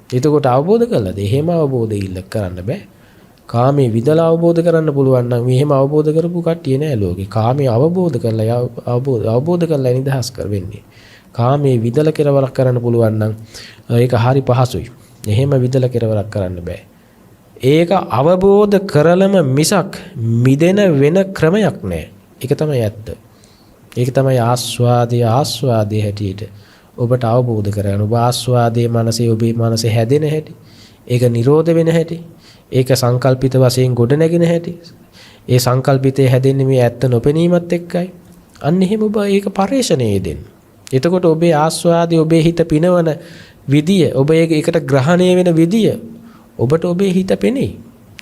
එතකොට අවබෝධ කළාද? එහෙම අවබෝධ කරන්න බෑ. කාමයේ විදලා අවබෝධ කරන්න පුළුවන් නම් මෙහෙම අවබෝධ කරපු කට්ටිය නෑ ලෝකේ. කාමයේ අවබෝධ කරලා අවබෝධ කරලා නිදහස් වෙන්නේ. කාමයේ විදලා කෙරවලක් කරන්න පුළුවන් නම් ඒක හරි පහසුයි. එහෙම විදලා කෙරවලක් කරන්න බෑ. ඒක අවබෝධ කරලම මිසක් මිදෙන වෙන ක්‍රමයක් නෑ. ඒක තමයි ඇත්ත. ඒක තමයි ආස්වාදයේ හැටියට ඔබට අවබෝධ කරගන්න. ඔබ ආස්වාදයේ මනසේ ඔබේ මනසේ හැදෙන හැටි. ඒක නිරෝධ වෙන හැටි. ඒක සංකල්පිත වශයෙන් ගොඩ නැගෙන හැටි. ඒ සංකල්පිතේ හැදෙන්නේ මේ ඇත්ත නොපෙනීමත් එක්කයි. අන්න එහෙම ඔබ ඒක පරිශ්‍රණයේ දෙන්න. එතකොට ඔබේ ආස්වාදයේ ඔබේ හිත පිනවන විදිය, ඔබ ඒකට ග්‍රහණය වෙන විදිය ඔබට ඔබේ හිත පෙනේ.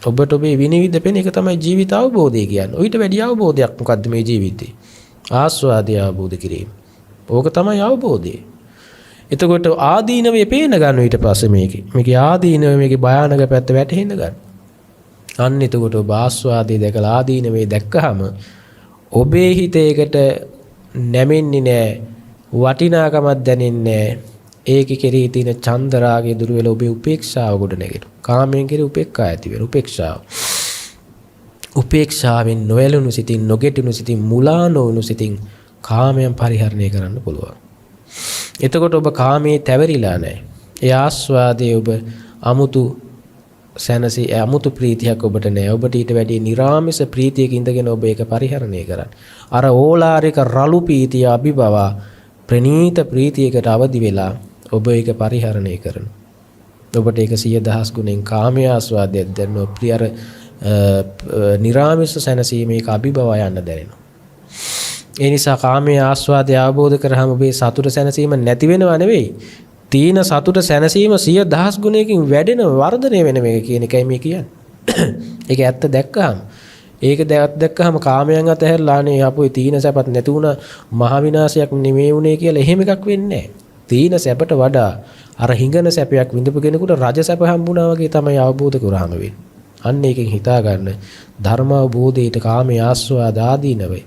ඔබට ඔබේ විනිවිද පෙනේ. ඒක තමයි ජීවිත අවබෝධය කියන්නේ. ඊට වැඩි අවබෝධයක් මොකද්ද මේ ජීවිතේ? ආස්වාදය අවබෝධ කිරීම. ඕක තමයි අවබෝධය. එතකොට ආදීනවේ පේන ගන්න ඊට පස්සේ මේකේ ආදීනව මේකේ භයානක පැත්ත වැටහෙන්න ගන්න. අන්න එතකොට ඔබ ආස්වාදයේ දැකලා ආදීනවේ දැක්කහම ඔබේ හිතේකට නැමෙන්නේ නැහැ, වටිනාකමක් දැනෙන්නේ නැහැ. ඒකේ කෙරෙහි තියෙන චන්දරාගය දුර වෙලා ඔබේ උපේක්ෂාව ගොඩ නැගෙනවා. කාමයෙන් කෙරෙහි උපේක්ඛා ඇති වෙන උපේක්ෂාව. උපේක්ෂාවෙන් නොයලුණු සිතින්, නොගෙටුණු සිතින්, මුලා නොවුණු සිතින් කාමයන් පරිහරණය කරන්න පුළුවන්. එතකොට ඔබ කාමයේ තැවරිලා නැහැ. ඒ ආස්වාදයේ ඔබ අමුතු සැනසී අමුතු ප්‍රීතියක් ඔබට නැහැ. ඔබට ඊට වැඩි නිරාමිස ප්‍රීතියක ඉඳගෙන ඔබ ඒක පරිහරණය කරන්න. අර ඕලාරික රළු ප්‍රීතිය අභිබවා ප්‍රනීත ප්‍රීතියකට අවදි වෙලා ඔබ ඒක පරිහරණය කරනවා. ඔබට ඒක 100,000 ගුණෙන් කාමයේ ආස්වාදයක් දැනෙනවා. ප්‍රියර නිරාමිස සැනසීමේක අභිබවා යන්න දැනෙනවා. ඒ නිසා කාමයේ ආස්වාදය අවබෝධ කරාම ඔබේ සතුට සැනසීම නැති වෙනව නෙවෙයි. තීන සතුට සැනසීම 100,000 ගුණයකින් වැඩෙන වර්ධනය වෙන මේක කියන එකයි මේ කියන්නේ. ඒක ඇත්ත දැක්කහම දැක්කහම කාමයන් අතහැරලා අනේ අපොයි තීන සැපත් නැති වුණා මහ විනාශයක් නෙමෙයි උනේ කියලා එහෙම එකක් වෙන්නේ නැහැ. තීන සැපට වඩා අර හිඟන සැපයක් විඳපු කෙනෙකුට රජ සැප හම්බුණා වගේ තමයි අවබෝධ කරාම වෙන්නේ. අන්න ඒකෙන් හිතා ගන්න ධර්ම අවබෝධයට කාමයේ ආස්වාද ආදීනවේ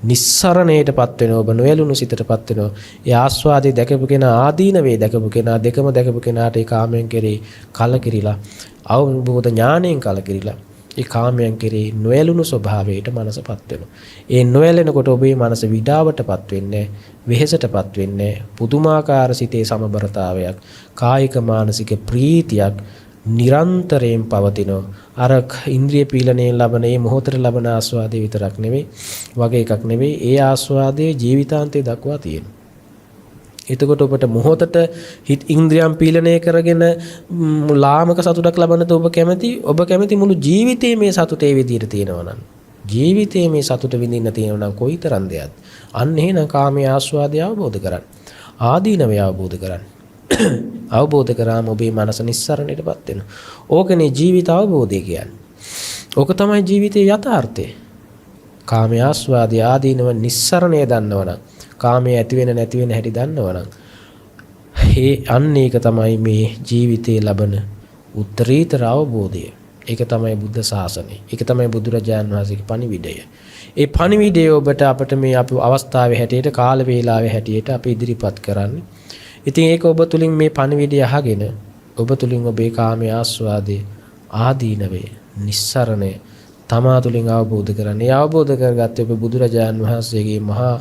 නිස්සරණයටපත් වෙනවා. ඔබ නොයලුණු සිතටපත් වෙනවා. ඒ ආස්වාදයේ දැකපු කෙනා ආදීනවේ දැකපු කෙනා දෙකම දැකපු කෙනාට ඒ කාමයෙන් කෙරේ කලකිරිලා අවබෝධ ඥාණයෙන් කලකිරිලා ඒ කාමයන් කෙරේ නොයලුණු ස්වභාවයට මනසපත් වෙනවා. ඒ නොයලෙනකොට ඔබේ මනස විඩාවටපත් වෙන්නේ, වෙහෙසටපත් වෙන්නේ, පුදුමාකාර සිතේ සමබරතාවයක්, කායික මානසික ප්‍රීතියක් නිරන්තරයෙන් පවතිනවා. අර ඉන්ද්‍රිය පීලණයෙන් ලබන මේ මොහොතේ ලබන ආස්වාදය විතරක් නෙවෙයි, වගේ එකක් නෙවෙයි. ඒ ආස්වාදයේ ජීවිතාන්තය දක්වා තියෙනවා. එතකොට ඔබට මොහොතට හිත ඉන්ද්‍රියම් පීලණය කරගෙන ලාමක සතුටක් ලබන්නද ඔබ කැමති මුළු ජීවිතේ මේ සතුටේ විදියට තියෙනවා නම්, ජීවිතේ මේ සතුට විඳින්න තියෙනවා නම් කොයිතරම් දෙයක්ද? අන්න එහෙනම් කාමයේ ආස්වාදය අවබෝධ කරගන්න. ආදීනවය අවබෝධ කරගන්න. අවබෝධ කරාම ඔබේ මනස නිස්සරණයටපත් වෙනවා. ඕකනේ ජීවිත අවබෝධය කියන්නේ. ඕක තමයි ජීවිතයේ යථාර්ථය. කාමයේ ආස්වාදය ආදීනව නිස්සරණය දන්නවනම්, කාමයේ ඇති වෙන නැති වෙන හැටි දන්නවනම්, අන්න ඒක තමයි මේ ජීවිතයේ ලබන උත්තරීතර අවබෝධය. ඒක තමයි බුද්ධ ශාසනය. ඒක තමයි බුදුරජාණන් වහන්සේගේ පණිවිඩය. ඒ පණිවිඩය ඔබට අපිට මේ අපේ අවස්ථාවේ හැටියට, කාල වේලාවේ හැටියට අපි ඉදිරිපත් කරන්නේ. ඉතින් ඒක ඔබ තුලින් මේ පණිවිඩය අහගෙන ඔබ තුලින් ඔබේ කාමයේ ආස්වාදයේ ආදීනවේ නිස්සරණය තමා තුලින් අවබෝධ කරගන්න. ඒ අවබෝධ කරගත්තේ ඔබ බුදුරජාණන් වහන්සේගේ මහා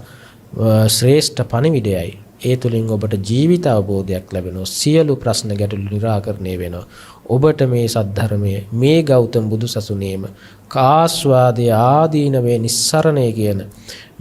ශ්‍රේෂ්ඨ පණිවිඩයයි. ඒ තුලින් ඔබට ජීවිත අවබෝධයක් ලැබෙනවා. සියලු ප්‍රශ්න ගැටලු निराකරණය වෙනවා. ඔබට මේ සද්ධර්මයේ මේ ගෞතම බුදුසසුනේම කාස්වාදේ ආදීනවේ නිස්සරණය කියන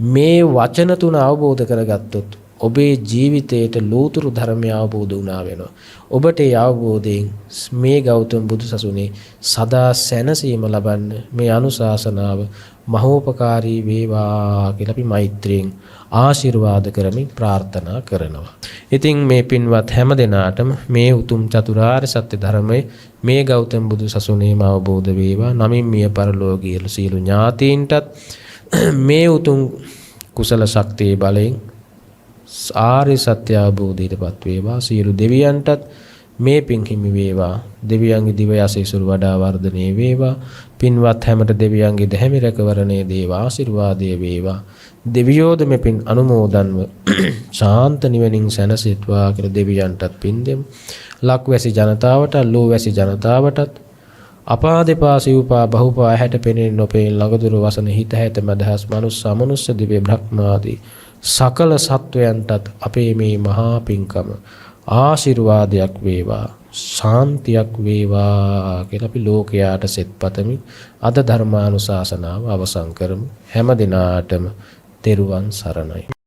මේ වචන තුන අවබෝධ කරගත්තොත් ඔබේ ජීවිතයට ලෝතුරු ධර්මය අවබෝධ වුණා වෙනවා. ඔබට ඒ අවබෝධයෙන් මේ ගෞතම බුදුසසුනේ සදා සැනසීම ලබන්න මේ අනුශාසනාව මහෝපකාරී වේවා කියලා අපි මෛත්‍රියෙන් ආශිර්වාද කරමින් ප්‍රාර්ථනා කරනවා. ඉතින් මේ පින්වත් හැම දෙනාටම මේ උතුම් චතුරාර්ය සත්‍ය ධර්මයේ මේ ගෞතම බුදුසසුනේම අවබෝධ වේවා. නමින් මිය පරලෝකීය සීල ඥාතීන්ටත් මේ උතුම් කුසල ශක්තිය බලයෙන් ආර්ය සත්‍ය අවබෝධයටපත් වේවා. සියලු දෙවියන්ටත් මේ පින් හිමි වේවා. දෙවියන්ගේ දිව්‍ය ආශිර්වාද වඩා වර්ධනය වේවා. පින්වත් හැමත දෙවියන්ගේ දැහැමි රැකවරණයේ දේවා ආශිර්වාදයේ වේවා. දෙවියෝද මේ පින් අනුමෝදන්ව ශාන්ත නිවනින් සැනසෙත්වා කියලා දෙවියන්ටත් පින් දෙමු. ලක්වැසි ජනතාවට, ලෝවැසි ජනතාවටත් අපා දෙපා සිව්පා බහුපා ඇහැට පෙනෙන නොපෙනෙන ළඟදුර වසන හිත හැත මදහස් මනුස්ස අමනුස්ස දිව්‍ය බ්‍රහ්මාදී සකල සත්වයන්ටත් අපේ මේ මහා පින්කම ආශිර්වාදයක් වේවා, ශාන්තියක් වේවා කියලා අපි ලෝකයාට සෙත් පතමින් අද ධර්මානුශාසනාව අවසන් කරමු. හැම දිනාටම තෙරුවන් සරණයි.